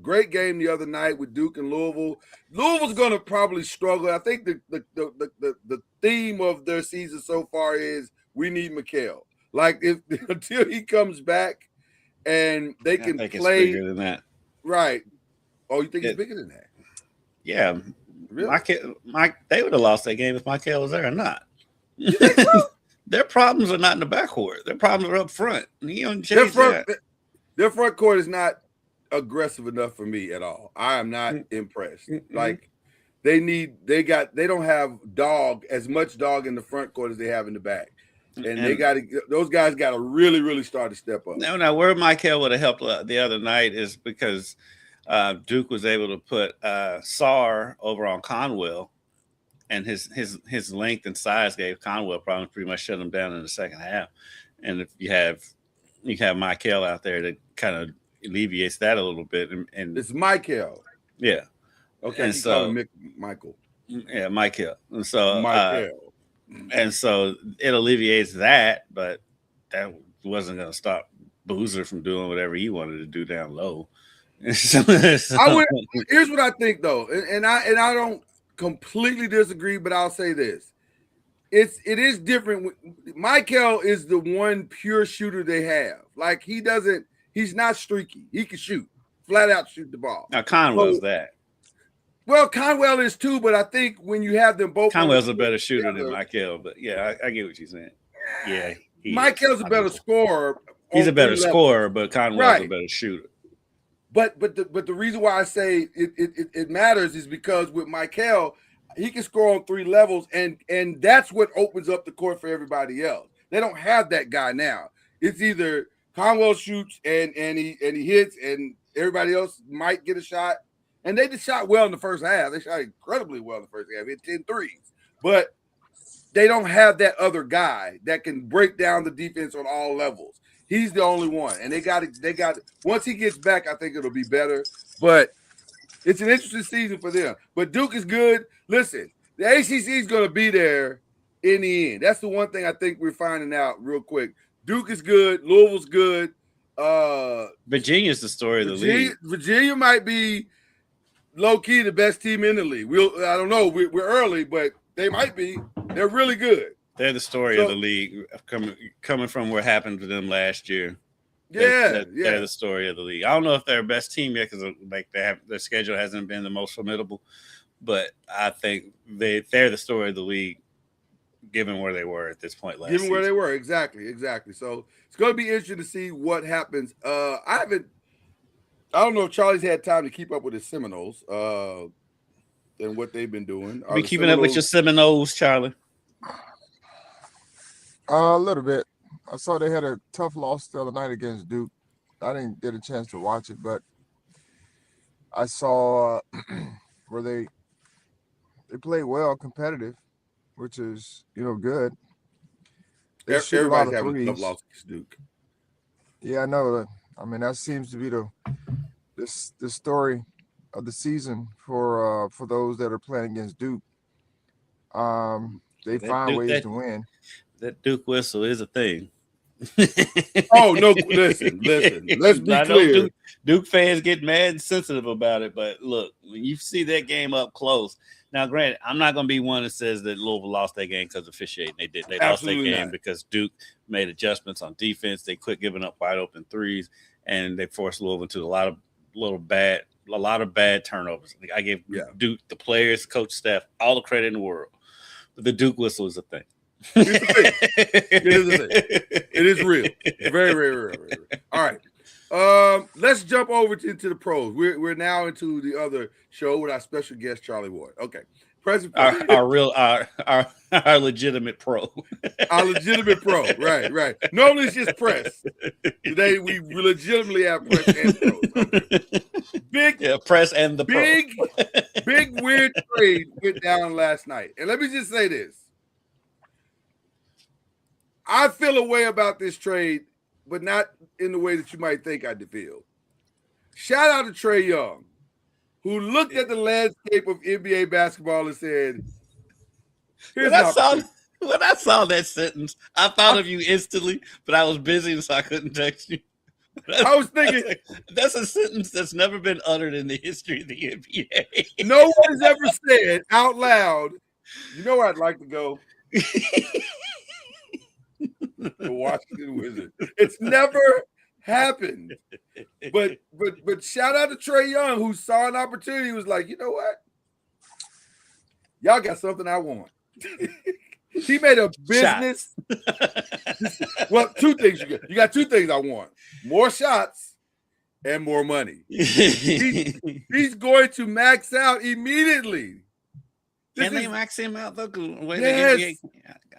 great game the other night with Duke and Louisville. Louisville's going to probably struggle. I think the theme of their season so far is we need Mikal. Like until he comes back and they can play. It's bigger than that. Right. Oh, you think it's bigger than that? Yeah. Really? They would have lost that game if Mikal was there or not. You think so? Their problems are not in the backcourt. Their problems are up front. Their Their front court is not aggressive enough for me at all. I am not impressed. Like they don't have as much dog in the front court as they have in the back. And those guys got to really, really start to step up. Now where Michael would have helped the other night is because Duke was able to put Sarr over on Conwell, and his length and size gave Conwell probably pretty much shut him down in the second half. And if you have Michael out there, that kind of alleviates that a little bit. And it's Michael. Yeah. Okay. And so Michael. Yeah, Michael. And so Michael. And so it alleviates that, but that wasn't going to stop Boozer from doing whatever he wanted to do down low. Here's what I think, though, and I don't completely disagree, but I'll say this: it is different. Michael is the one pure shooter they have. Like he's not streaky. He can shoot, flat out shoot the ball. Now Conwell's that. Well, Conwell is too, but I think when you have them both, Conwell's a better shooter than Michael. But yeah, I get what you're saying. Yeah, Michael's a better scorer. He's a better scorer, but Conwell's a better shooter. But the reason why I say it matters is because with Michael, he can score on 3 levels, and that's what opens up the court for everybody else. They don't have that guy now. It's either Conwell shoots and he hits, and everybody else might get a shot. And they just shot well in the first half. They shot incredibly well in the first half. Hit 10 threes. But they don't have that other guy that can break down the defense on all levels. He's the only one. And they got once he gets back, I think it'll be better. But it's an interesting season for them. But Duke is good. Listen, the ACC is going to be there in the end. That's the one thing I think we're finding out real quick. Duke is good. Louisville's good. Virginia's the story of the league. Virginia might be low-key the best team in the league. I don't know. We're early, but they might be. They're really good. They're the story of the league, coming from what happened to them last year. They're the story of the league. I don't know if they're best team yet because their schedule hasn't been the most formidable, but I think they're the story of the league, given where they were at this point last season. Where they were, exactly. So it's going to be interesting to see what happens. I don't know if Charlie's had time to keep up with his Seminoles and what they've been doing. Are you keeping up with your Seminoles, Charlie? A little bit. I saw they had a tough loss the other night against Duke. I didn't get a chance to watch it, but I saw where they played well, competitive, which is good. They shoot a lot of threes. Tough loss against Duke. Yeah, I know. I mean, that seems to be the story of the season for those that are playing against Duke. They find ways to win. That Duke whistle is a thing. Oh no! Listen. Let's be clear. Duke fans get mad and sensitive about it, but look, when you see that game up close. Now, granted, I'm not going to be one that says that Louisville lost that game because of officiating. They did. They lost that game because Duke made adjustments on defense. They quit giving up wide open threes, and they forced Louisville into a lot of bad turnovers. I give Duke, the players, coach, staff, all the credit in the world. But the Duke whistle is a thing. It's a thing. It is a thing. It is real. Very, very real. All right. Let's jump over into the pros. We're now into the other show with our special guest, Charlie Ward. Okay. Our legitimate pro. Our legitimate pro. Right. Normally it's just press. Today we legitimately have press and pros. Okay. Press and the big weird trade went down last night. And let me just say this. I feel a way about this trade, but not in the way that you might think I feel. Shout out to Trae Young, who looked at the landscape of NBA basketball and said, when I saw that sentence, I thought of you instantly, but I was busy, so I couldn't text you. I was thinking, that's a sentence that's never been uttered in the history of the NBA. No one has ever said out loud, you know where I'd like to go? The Washington Wizards. It's never happened. But shout out to Trae Young, who saw an opportunity, was like, you know what? Y'all got something I want. He made a business. Well, two things you got. You got two things I want: more shots and more money. He's going to max out immediately. Can they max him out though? Yes.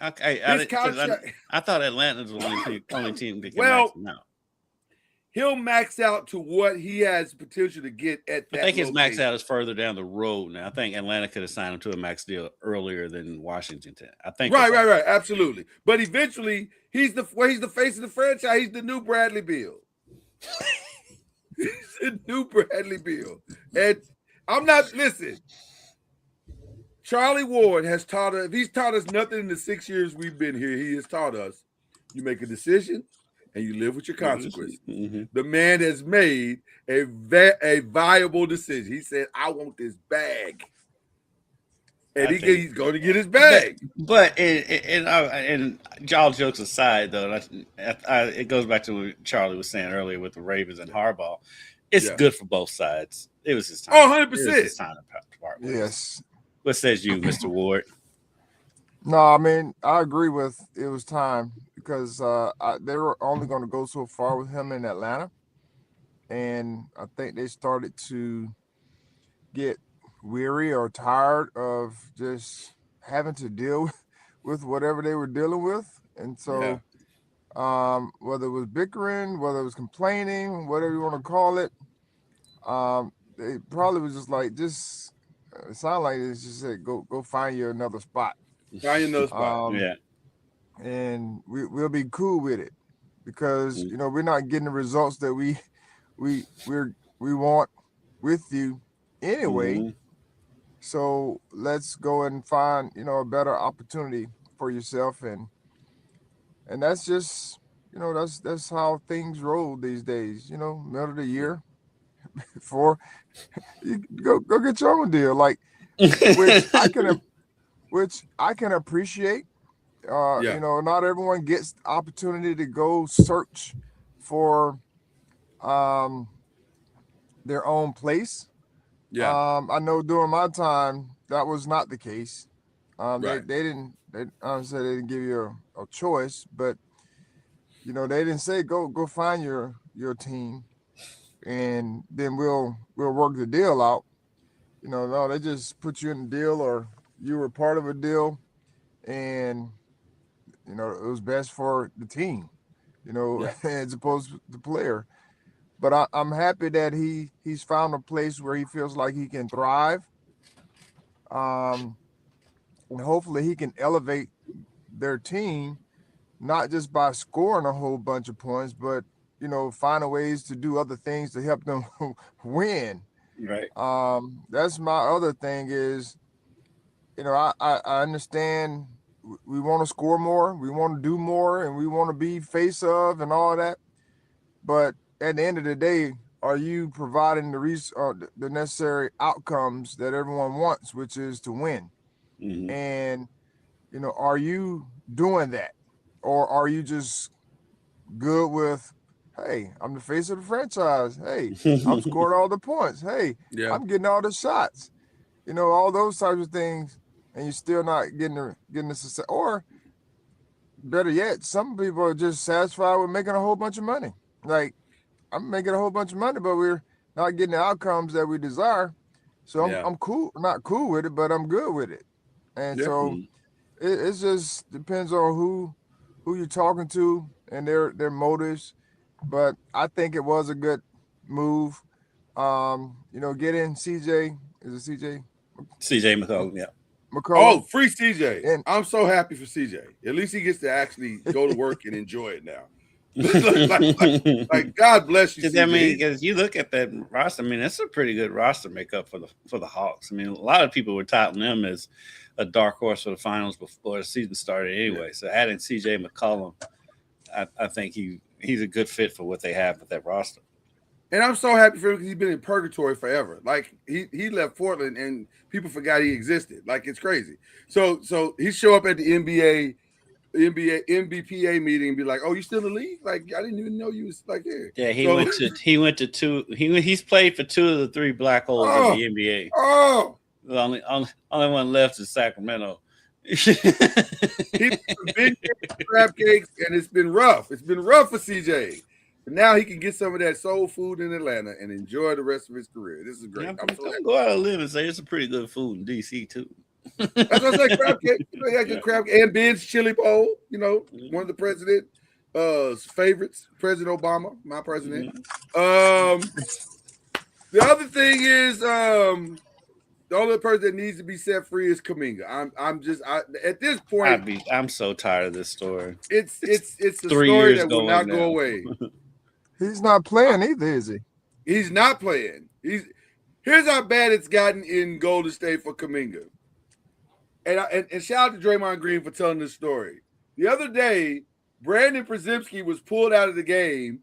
Okay. I thought Atlanta was the only team that can max him out. He'll max out to what he has potential to get at that. I think his max out is further down the road now. I think Atlanta could have signed him to a max deal earlier than Washington did. I think right, absolutely. But eventually, he's the face of the franchise. He's the new Bradley Beal. He's the new Bradley Beal. And listen. Charlie Ward has taught us. If he's taught us nothing in the 6 years we've been here, he has taught us: you make a decision and you live with your consequences. Mm-hmm. The man has made a viable decision. He said, "I want this bag," and he's going to get his bag. But and all jokes aside, though, it goes back to what Charlie was saying earlier with the Ravens and Harbaugh. It's good for both sides. It was his time. 100%. It was his time to part ways. Yes. What says you, Mr. Ward? No, I mean, I agree with it was time because they were only going to go so far with him in Atlanta. And I think they started to get weary or tired of just having to deal with whatever they were dealing with. And so whether it was bickering, whether it was complaining, whatever you want to call it, they probably was just like, it sounded like it's just said, go find you another spot. Find you another spot. And we'll be cool with it because we're not getting the results that we want with you anyway. Mm-hmm. So let's go and find a better opportunity for yourself, and that's just that's how things roll these days. Middle of the year. Before you go get your own deal, like which I can appreciate. Not everyone gets the opportunity to go search for their own place. I know during my time that was not the case. They didn't give you a choice, but they didn't say go find your team and then we'll work the deal out. No, they just put you in a deal or you were part of a deal and it was best for the team, as opposed to the player. But I'm happy that he's found a place where he feels like he can thrive. And hopefully he can elevate their team, not just by scoring a whole bunch of points, but finding ways to do other things to help them win. Right. That's my other thing is, I understand we want to score more, we want to do more, and we want to be face of and all that. But at the end of the day, are you providing the necessary outcomes that everyone wants, which is to win? Mm-hmm. And, are you doing that? Or are you just good with, hey, I'm the face of the franchise. Hey, I'm scoring all the points. Hey, I'm getting all the shots. All those types of things, and you're still not getting the success. Or better yet, some people are just satisfied with making a whole bunch of money. Like, I'm making a whole bunch of money, but we're not getting the outcomes that we desire. So I'm cool, not cool with it, but I'm good with it. And so it just depends on who you're talking to and their motives. But I think it was a good move. Getting CJ, is it CJ? CJ McCollum, yeah. McCollum. Oh, free CJ. And I'm so happy for CJ. At least he gets to actually go to work and enjoy it now. like God bless you. I mean, because you look at that roster, I mean, that's a pretty good roster makeup for the Hawks. I mean, a lot of people were touting them as a dark horse for the finals before the season started anyway. So adding CJ McCollum, I think he's a good fit for what they have with that roster. And I'm so happy for him because he's been in purgatory forever. Like he left Portland and people forgot he existed. Like it's crazy. So he show up at the NBPA meeting and be like, "Oh, you still in the league? Like I didn't even know you was like here." Yeah, he went to two. He's played for 2 of the 3 black holes in the NBA. Oh, the only one left is Sacramento. He's been crab cakes, and it's been rough. It's been rough for CJ. But now he can get some of that soul food in Atlanta and enjoy the rest of his career. This is great. I'm so happy. Go out and live and say it's a pretty good food in DC too. That's what I say. Crab cake. You know, he had good crab cake. And Ben's chili bowl. You know, one of the president's favorites, President Obama, my president. The other thing is, the only person that needs to be set free is Kuminga. I'm just at this point. I'm so tired of this story. It's a story that will not go away. He's not playing either, is he? He's not playing. Here's how bad it's gotten in Golden State for Kuminga. And shout out to Draymond Green for telling this story. The other day, Brandon Przemski was pulled out of the game,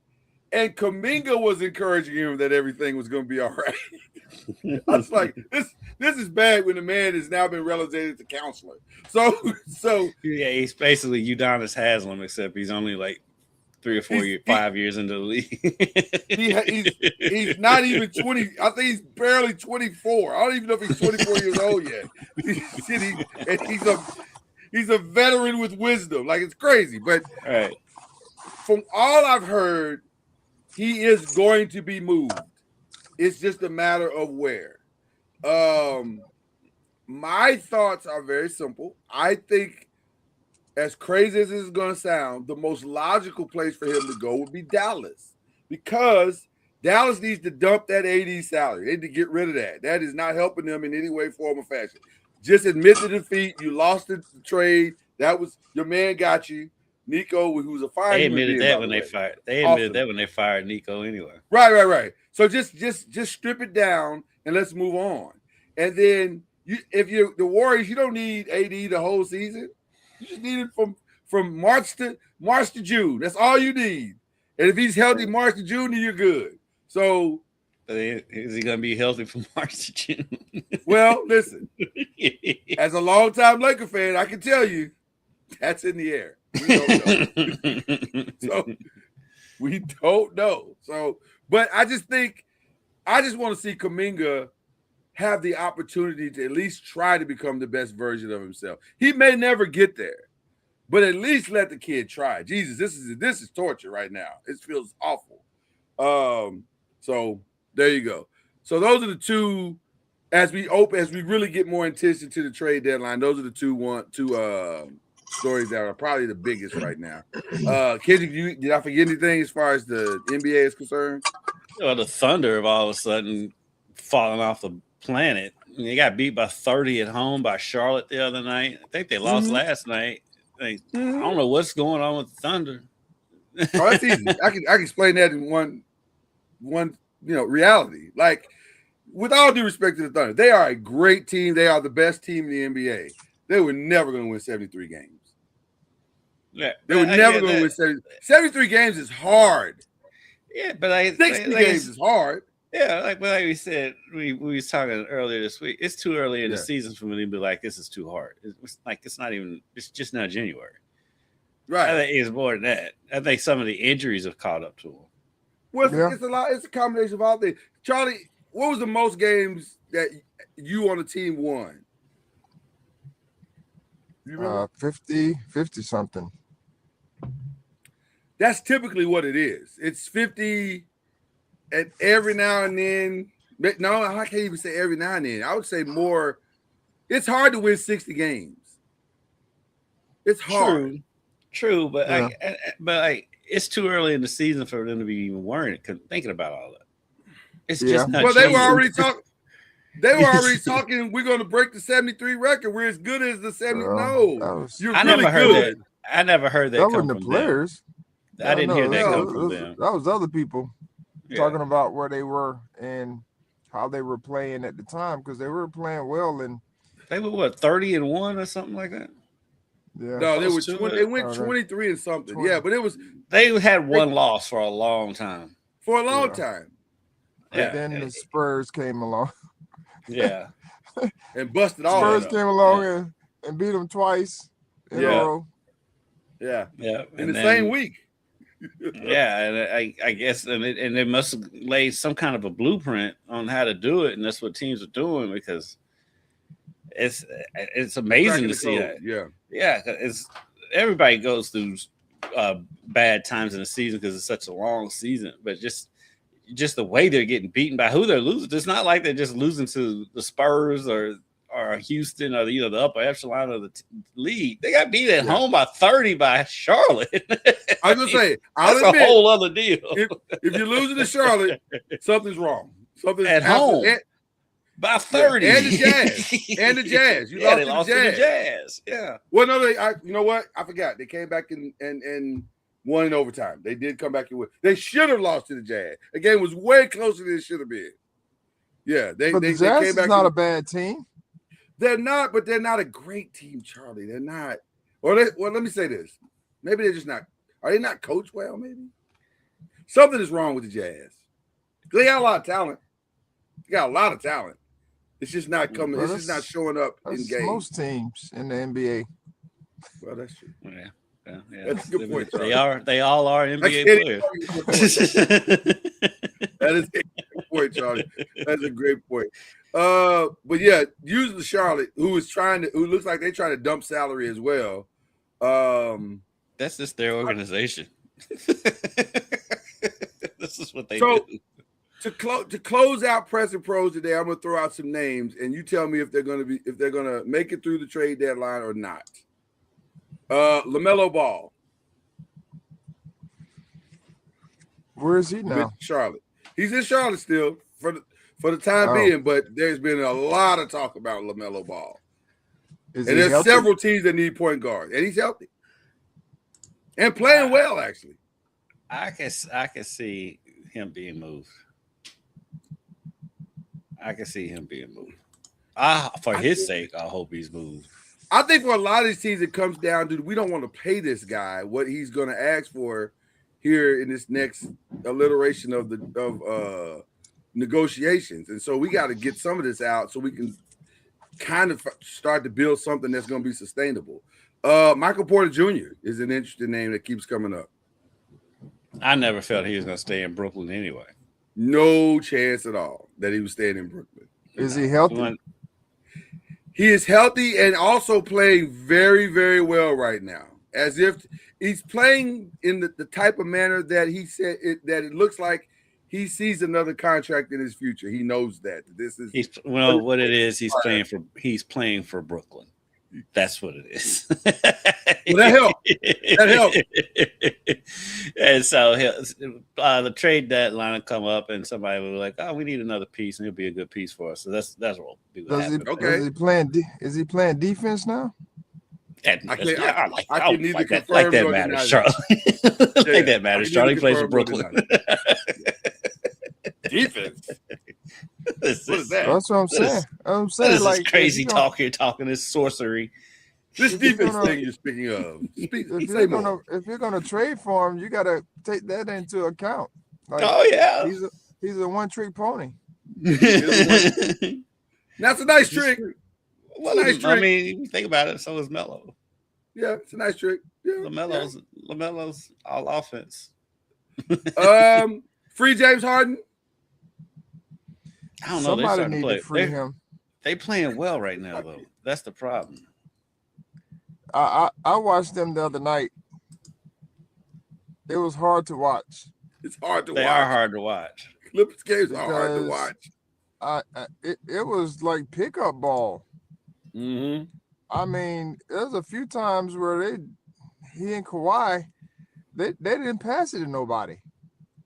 and Kuminga was encouraging him that everything was going to be all right. I was like, this is bad when the man has now been relegated to counselor. So yeah, he's basically Udonis Haslem, except he's only like 3 or 4 years, 5 years into the league. he's not even 20. I think he's barely 24. I don't even know if he's 24 years old yet. He's a veteran with wisdom. Like, it's crazy. But from all I've heard, he is going to be moved. It's just a matter of where. My thoughts are very simple. I think, as crazy as this is going to sound, the most logical place for him to go would be Dallas, because Dallas needs to dump that AD salary. They need to get rid of that. That is not helping them in any way, form, or fashion. Just admit the defeat. You lost the trade. That was your man got you. Nico, who's a fire. They admitted that when they fired. They admitted that when they fired Nico anyway. Right. So just strip it down and let's move on. And then if you're the Warriors, you don't need AD the whole season. You just need it from March to June. That's all you need. And if he's healthy March to June, then you're good. So is he going to be healthy from March to June? Well, listen. As a longtime Laker fan, I can tell you that's in the air. We don't know. We don't know. So, but I just want to see Kuminga have the opportunity to at least try to become the best version of himself. He may never get there, but at least let the kid try. Jesus, this is torture right now. It feels awful. So there you go. So those are the two. As we really get more attention to the trade deadline, those are the two stories that are probably the biggest right now. Kendrick, did I forget anything as far as the NBA is concerned? Well, the Thunder have all of a sudden fallen off the planet. They got beat by 30 at home by Charlotte the other night. I think they lost last night. I don't know what's going on with the Thunder. Oh, that's easy. I can explain that in one reality. Like, with all due respect to the Thunder, they are a great team. They are the best team in the NBA. They were never going to win 73 games. Yeah, they were never going to win 73 games is hard. Yeah, but 60 games is hard. Yeah, like we said, we was talking earlier this week. It's too early in the season for me to be like, this is too hard. It's just not January. Right. I think it's more than that. I think some of the injuries have caught up to them. Well, it's a lot. It's a combination of all things. Charlie, what was the most games that you on the team won? You remember? 50 something. That's typically what it is. It's 50, and every now and then. No, I can't even say every now and then. I would say more. It's hard to win 60 games. It's hard. True, but it's too early in the season for them to be even worrying, thinking about all that. It's just not. Well, they were already talking. They were already talking. We're going to break the 73 record. We're as good as the 70. I never heard that. I never heard that. That wasn't the players. I didn't hear that come from them. That was other people talking about where they were and how they were playing at the time, because they were playing well. And they were what, 30-1 or something like that. Yeah. No, they were 20. They went 23 and something. 20. Yeah, but it was they had one loss for a long time. For a long time. Yeah. Then the Spurs came along. Yeah. And busted all. Spurs came along and beat them twice in a row. Yeah. Yeah. In the same week. Yeah, and I guess and they must have laid some kind of a blueprint on how to do it, and that's what teams are doing, because it's amazing to see that. Yeah. Yeah, it's everybody goes through bad times in the season because it's such a long season, but just the way they're getting beaten by who they're losing. It's not like they're just losing to the Spurs or Houston or the upper echelon of the league. They got beat at home by 30 by Charlotte. I was gonna say that's a whole other deal. If you're losing to Charlotte, something's wrong. Something's at home by 30. And the Jazz. You lost to the Jazz. Yeah. Well, no, you know what? I forgot. They came back and won in overtime. They did come back and win. They should have lost to the Jazz. The game was way closer than it should have been. Yeah, the Jazz is not a bad team. They're not, but they're not a great team, Charlie. They're not. Let me say this. Maybe they're just not. Are they not coached well? Maybe something is wrong with the Jazz. They got a lot of talent. It's just not coming. It's just not showing up in games. Most teams in the NBA. Well, that's true. Yeah. That's a good point. Charlie. They all are NBA players. That is a good point, Charlie. That's a great point. But yeah, using the Charlotte, who looks like they're trying to dump salary as well. That's just their organization. This is what they do. To close out Press and Pros today, I'm gonna throw out some names, and you tell me if they're gonna make it through the trade deadline or not. LaMelo Ball. Where is he now? With Charlotte. He's in Charlotte still for the time being, but there's been a lot of talk about LaMelo Ball. And there's healthy? several teams that need point guards, and he's healthy and playing well. Actually, I can see him being moved. For his sake, I hope he's moved. I think for a lot of these teams, it comes down to we don't want to pay this guy what he's going to ask for here in this next alliteration of negotiations, and so we got to get some of this out so we can kind of start to build something that's going to be sustainable. Michael Porter Jr. is an interesting name that keeps coming up. I never felt he was going to stay in Brooklyn anyway. No chance at all that he was staying in Brooklyn. Is he healthy? He is healthy and also playing very, very well right now. As if he's playing in the type of manner that he said that it looks like he sees another contract in his future. He knows that this is what it is. He's playing for Brooklyn. That's what it is. Well, that helped. And so the trade deadline will come up, and somebody will be like, "Oh, we need another piece," and he'll be a good piece for us. So that's what will be. Okay. Is he playing defense now? I can neither confirm like that matters, Charlie. Like that matters, Charlie. Plays for Brooklyn. Defense. What is that? That's what I'm saying. This like is crazy talk you're talking. This sorcery. This defense thing you're speaking of. If you're gonna trade for him, you gotta take that into account. Like, oh yeah, he's a one-trick pony. That's a nice trick. Well, I mean, think about it. So is Melo. Yeah, it's a nice trick. Yeah, LaMelo's all offense. Free James Harden. I don't know. Somebody need to free him. They playing well right now, though. That's the problem. I watched them the other night. It was hard to watch. It's hard to watch. They are hard to watch. Clippers games are hard to watch. It was like pickup ball. Mm-hmm. I mean, there's a few times where he and Kawhi, they didn't pass it to nobody,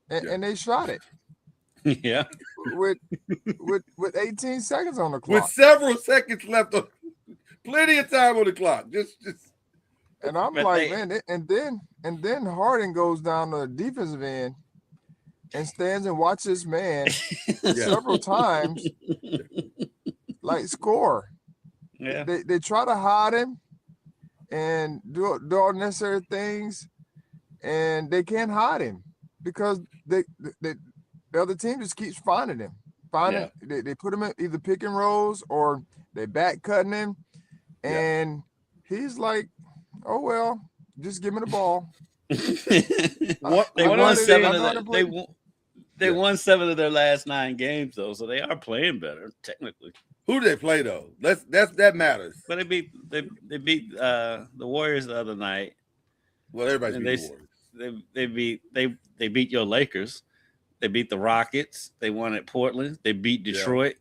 and they shot it. Yeah, with 18 seconds on the clock, with several seconds left, plenty of time on the clock. Just. And I'm like, man, and then Harden goes down to the defensive end and stands and watches man several times, like score. Yeah, they try to hide him and do all necessary things, and they can't hide him because the other team just keeps finding him. They put him in either pick and rolls or they back cutting him, and he's like, "Oh well, just give me the ball." They won 7 of their last 9 games though, so they are playing better technically. Who do they play though? That matters. But they beat the Warriors the other night. Well, everybody's And beat the Warriors. they beat your Lakers. They beat the Rockets. They won at Portland. They beat Detroit.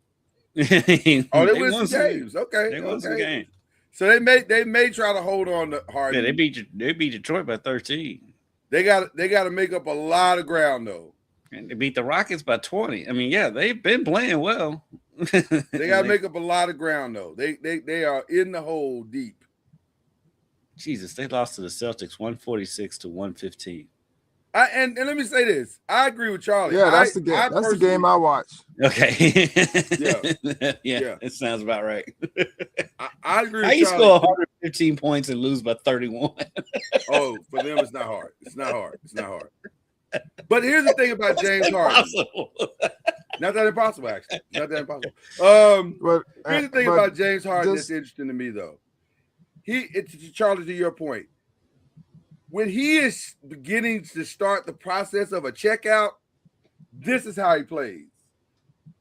Oh, they won won some games. Okay, They won some games. So they may try to hold on to Harden. Yeah, they beat Detroit by 13. They got to make up a lot of ground though. And they beat the Rockets by 20. I mean, yeah, they've been playing well. They got to make up a lot of ground though. They are in the hole deep. Jesus, they lost to the Celtics 146 to 115. And let me say this. I agree with Charlie. Yeah, that's the game. That's the game I watch. Okay. Yeah. It sounds about right. I agree with How you Charlie. score 115 points and lose by 31? Oh, for them, it's not hard. It's not hard. But here's the thing about James Harden. Not that impossible, actually. Not that impossible. Here's the thing about James Harden that's interesting to me, though. Charlie, to your point, when he is beginning to start the process of a checkout, this is how he plays.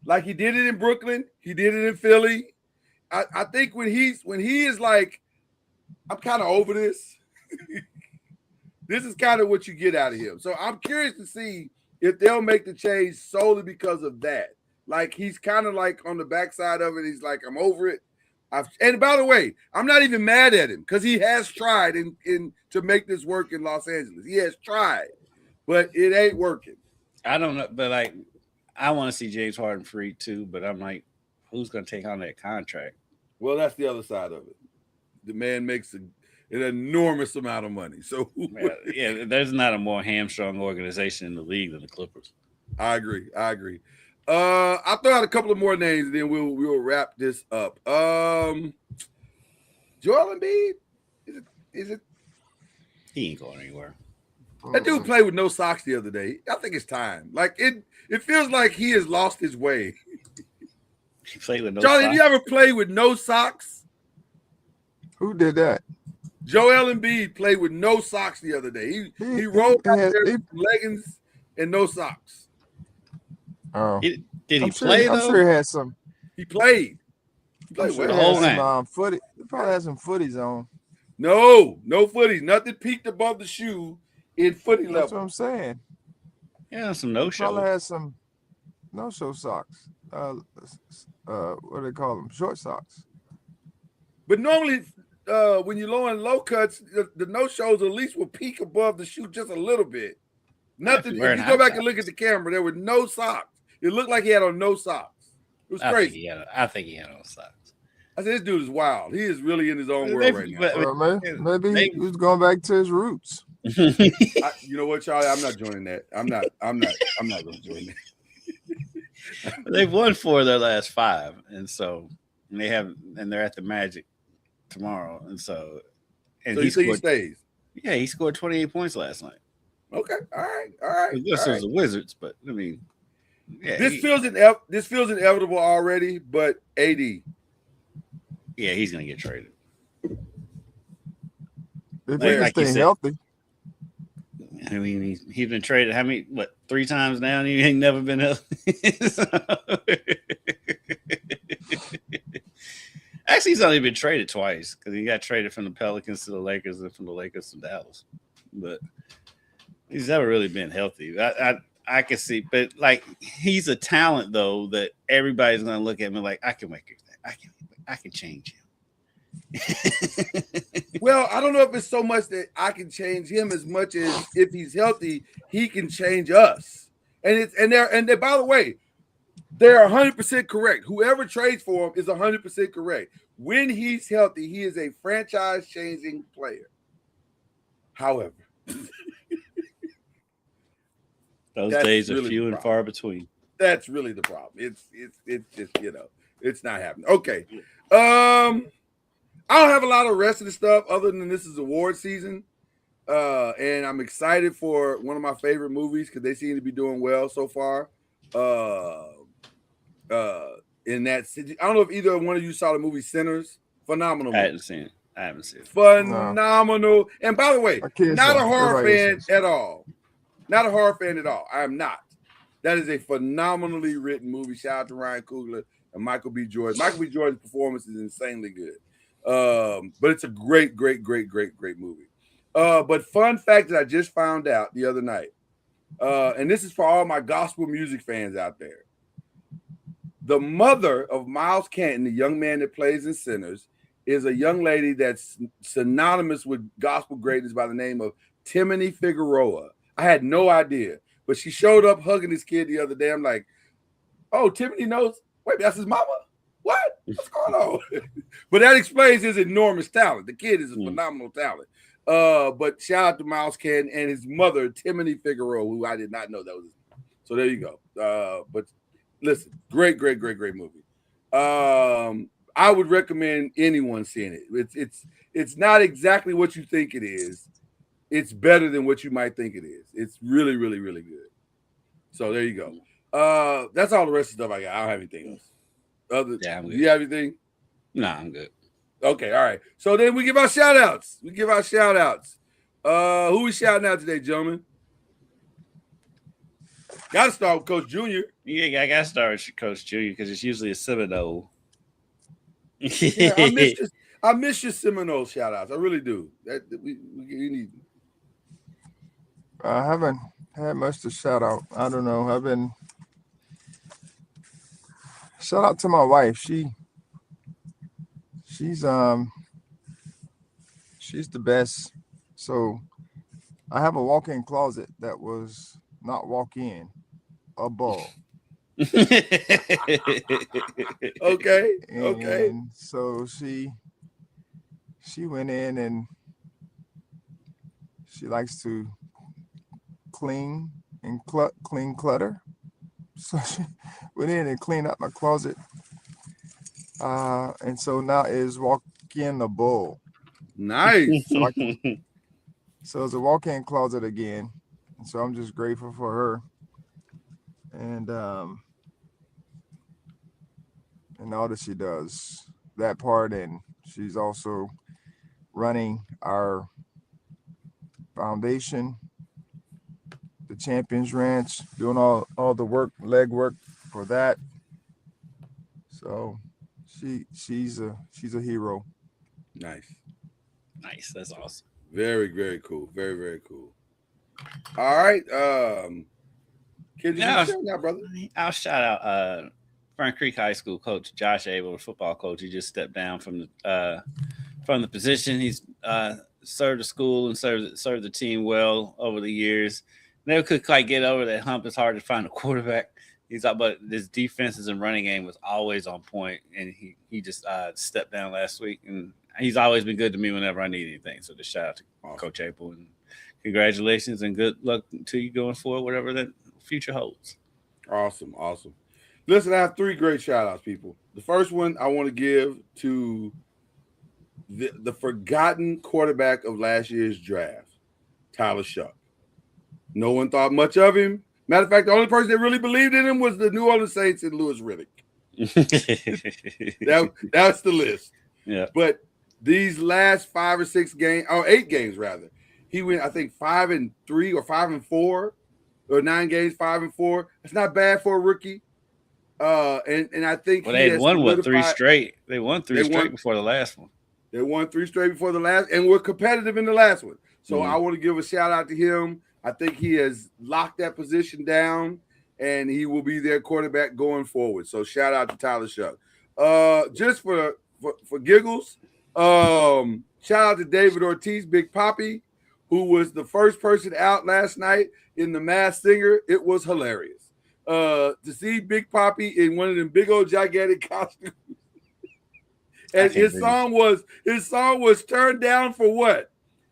Like he did it in Brooklyn, he did it in Philly. I think when he is like, I'm kind of over this. This is kind of what you get out of him. So I'm curious to see if they'll make the change solely because of that. Like he's kind of like on the backside of it. He's like, I'm over it. And by the way, I'm not even mad at him because he has tried to make this work in Los Angeles. He has tried, but it ain't working. I don't know, but like, I want to see James Harden free too. But I'm like, who's going to take on that contract? Well, that's the other side of it. The man makes an enormous amount of money. So yeah, there's not a more hamstrung organization in the league than the Clippers. I agree. I'll throw out a couple of more names, and then we'll wrap this up. Joel Embiid, is it? He ain't going anywhere. That dude played with no socks the other day. I think it's time. Like it feels like he has lost his way. He played with no Charlie, socks. have you ever played with no socks? Who did that? Joel Embiid played with no socks the other day. He rolled out there with leggings and no socks. Oh, Did he play though? I'm sure he had some. He played. I'm sure the he whole had some footy. He probably had some footies on. No footies. Nothing peaked above the shoe in footy level. That's what I'm saying. Yeah, some no-show. Probably had some no-show socks. What do they call them? Short socks. But normally, when you're low and low cuts, the no-shows at least will peak above the shoe just a little bit. Nothing. If you go back and look at the camera, there were no socks. It looked like he had on no socks. It was crazy. I think he had on socks. I said, this dude is wild. He is really in his own world right now. Maybe he was going back to his roots. You know what, Charlie? I'm not joining that. I'm not going to join that. They've won 4 of their last 5, and they're at the Magic tomorrow, so he stays. Yeah, he scored 28 points last night. Okay, all right. This was the Wizards, but I mean, yeah, this feels inevitable already. But AD, yeah, he's gonna get traded. If he stay healthy. I mean, he's been traded 3 times now, and he ain't never been healthy. Actually, he's only been traded twice because he got traded from the Pelicans to the Lakers and from the Lakers to Dallas. But he's never really been healthy. I can see, but like he's a talent though that everybody's gonna look at me like I can make it. I can change him. Well, I don't know if it's so much that I can change him as much as if he's healthy, he can change us. And by the way, they're 100% correct. Whoever trades for him is 100% correct. When he's healthy, he is a franchise-changing player. However, those days are few and far between. That's really the problem. It's just, it's not happening. Okay. I don't have a lot of the rest of the stuff other than this is award season. And I'm excited for one of my favorite movies because they seem to be doing well so far. In that city. I don't know if either one of you saw the movie Sinners. Phenomenal movie. I haven't seen it. Phenomenal. No. And by the way, not a horror fan at all. Not a horror fan at all. I am not. That is a phenomenally written movie. Shout out to Ryan Coogler and Michael B. Jordan. Michael B. Jordan's performance is insanely good. But it's a great movie. But fun fact that I just found out the other night, and this is for all my gospel music fans out there. The mother of Miles Canton, the young man that plays in Sinners, is a young lady that's synonymous with gospel greatness by the name of Timothy Figueroa. I had no idea, but she showed up hugging this kid the other day. I'm like, oh, Timothy knows. Wait, that's his mama? What? What's going on? But that explains his enormous talent. The kid is a phenomenal talent. But shout out to Miles Canton and his mother, Timothy Figueroa, who I did not know that was his mom. So there you go. But listen, great movie. I would recommend anyone seeing it. It's not exactly what you think it is. It's better than what you might think it is. It's really, really, really good. So there you go. That's all the rest of the stuff I got. I don't have anything else. I'm good. Do you have anything? No, I'm good. Okay, all right. So then we give our shout outs. Who we shouting out today, gentlemen? Gotta start with Coach Junior. Yeah, I gotta start with Coach Junior because it's usually a Seminole. Yeah, I miss your Seminole shout outs. I really do. We need. I haven't had much to shout out. I don't know. Shout out to my wife. She's the best. So I have a walk-in closet that was not walk-in, a ball. Okay. And so she went in and she likes to clean clutter. So she went in and cleaned up my closet. And so now is walk-in the bull. Nice. So it's a walk-in closet again. And so I'm just grateful for her. And all that she does, that part, and she's also running our foundation, the Champions Ranch, doing all the work, leg work for that. So she's a hero. Nice. That's awesome. Very, very cool. Very, very cool. All right. Kid, shout out, brother. I'll shout out Fern Creek High School coach Josh Abel, the football coach. He just stepped down from the position. He's served the school and served the team well over the years. Never could quite get over that hump. It's hard to find a quarterback. But his defenses and running game was always on point, and he just stepped down last week. And he's always been good to me whenever I need anything. So just shout out to Coach Abel and congratulations and good luck to you going forward, whatever that future holds. Awesome. Listen, I have 3 great shout outs, people. The first one I want to give to the forgotten quarterback of last year's draft, Tyler Shuck. No one thought much of him. Matter of fact, the only person that really believed in him was the New Orleans Saints and Louis Riddick. That's the list. Yeah. But these last 5 or 6 games, or 8 games rather, he went, I think, 5-3 or 5-4, or 9 games, 5-4. That's not bad for a rookie. And I think they had won 3 straight. They won 3 straight before the last one. They won 3 straight before the last, and were competitive in the last one. So I want to give a shout out to him. I think he has locked that position down, and he will be their quarterback going forward. So shout out to Tyler Shuck. Just for giggles, shout out to David Ortiz, Big Papi, who was the first person out last night in The Masked Singer. It was hilarious to see Big Papi in one of them big old gigantic costumes. And his song was Turned Down for What?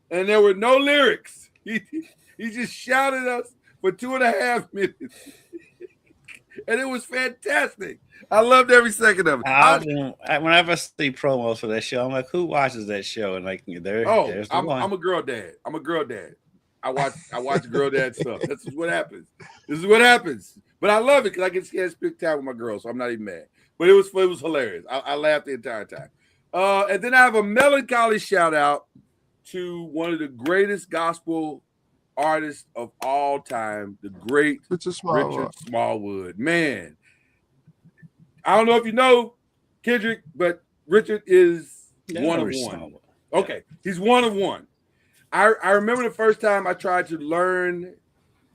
And there were no lyrics. He just shouted us for 2.5 minutes. And it was fantastic. I loved every second of it. Whenever I see promos for that show, I'm like, who watches that show? And like, there's the one. I'm a girl dad. I watch girl dad stuff. This is what happens. But I love it because I get to spend time with my girls, so I'm not even mad. But it was hilarious. I laughed the entire time. And then I have a melancholy shout out to one of the greatest gospel artists of all time, the great Richard Smallwood. Man, I don't know if you know Kendrick, but Richard is one of one. Okay, he's one of one. I remember the first time I tried to learn.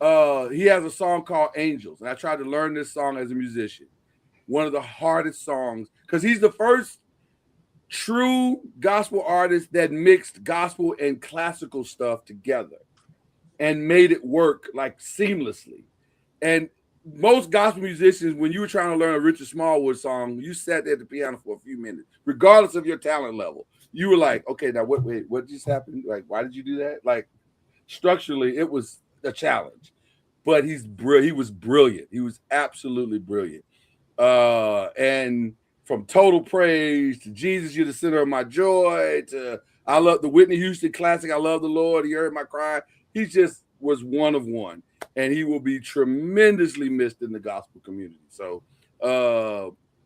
He has a song called Angels, and I tried to learn this song as a musician. One of the hardest songs, because he's the first true gospel artist that mixed gospel and classical stuff together and made it work like seamlessly. And most gospel musicians, when you were trying to learn a Richard Smallwood song, you sat there at the piano for a few minutes, regardless of your talent level. You were like, okay, now what just happened? Like, why did you do that? Like, structurally, it was a challenge. But he was brilliant. He was absolutely brilliant. And from Total Praise to Jesus, You're the Center of My Joy, to I love the Whitney Houston classic, I Love the Lord, He Heard My Cry. He just was one of one. And he will be tremendously missed in the gospel community. So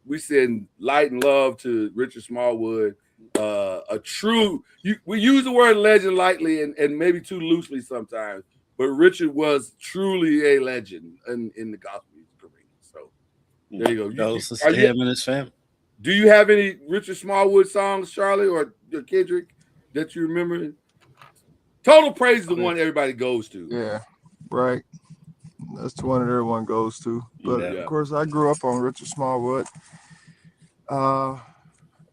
we send light and love to Richard Smallwood. We use the word legend lightly and maybe too loosely sometimes, but Richard was truly a legend in the gospel music arena. So there you go. Those to him and his family. Do you have any Richard Smallwood songs, Charlie or Kendrick, that you remember? Total Praise is the one everybody goes to. Yeah, right. That's the one that everyone goes to. But of course, I grew up on Richard Smallwood.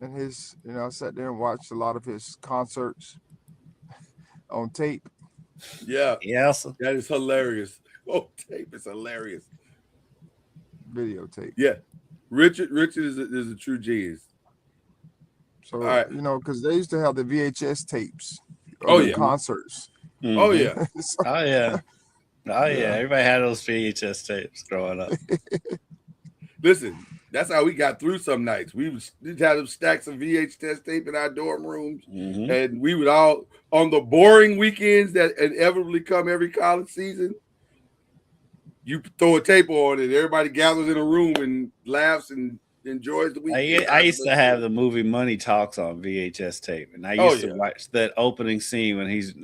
And his, I sat there and watched a lot of his concerts on tape. Yeah. Yes. That is hilarious. Oh, tape is hilarious. Videotape. Yeah. Richard is a true genius. So, because they used to have the VHS tapes of Oh, the yeah. concerts. Mm-hmm. Oh, yeah. Oh, yeah. Oh, yeah. Everybody had those VHS tapes growing up. Listen, that's how we got through some nights. We'd have them stacks of VHS tape in our dorm rooms, and we would all, on the boring weekends that inevitably come every college season, you throw a tape on and everybody gathers in a room and laughs and enjoys the weekend. I used to have the movie Money Talks on VHS tape, and I used to watch that opening scene when he's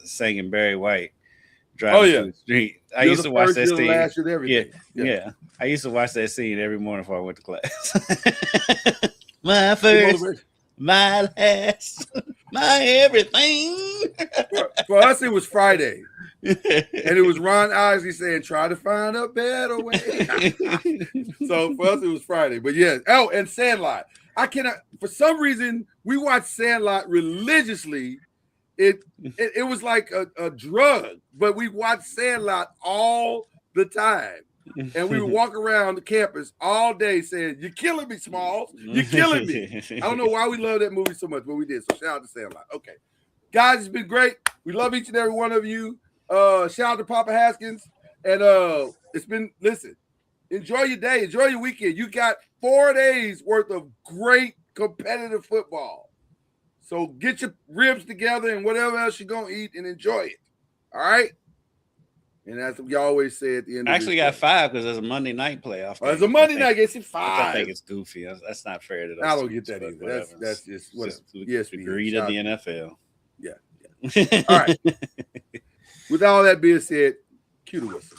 singing Barry White driving through the street. I used to watch that scene. Yeah. I used to watch that scene every morning before I went to class. My first, my last, my everything. For us, it was Friday. And it was Ron Isley saying, try to find a better way. So for us, it was Friday. But yes. Oh, and Sandlot. I cannot, for some reason, we watched Sandlot religiously. It was like a drug, but we watched Sandlot all the time. And we would walk around the campus all day saying, you're killing me, Smalls. You're killing me. I don't know why we love that movie so much, but we did. So shout out to Sandlot. Okay. Guys, it's been great. We love each and every one of you. Shout out to Papa Haskins. And it's been, listen, enjoy your day. Enjoy your weekend. You got 4 days worth of great competitive football. So get your ribs together and whatever else you're going to eat and enjoy it. All right? And that's what we always say at the end I of actually got 5 because there's a Monday night playoff. There's a Monday night game. It's 5. I think it's goofy. That's not fair to us. I don't get that either. That's just what the greed of the NFL. Yeah. All right. With all that being said, cue the whistle.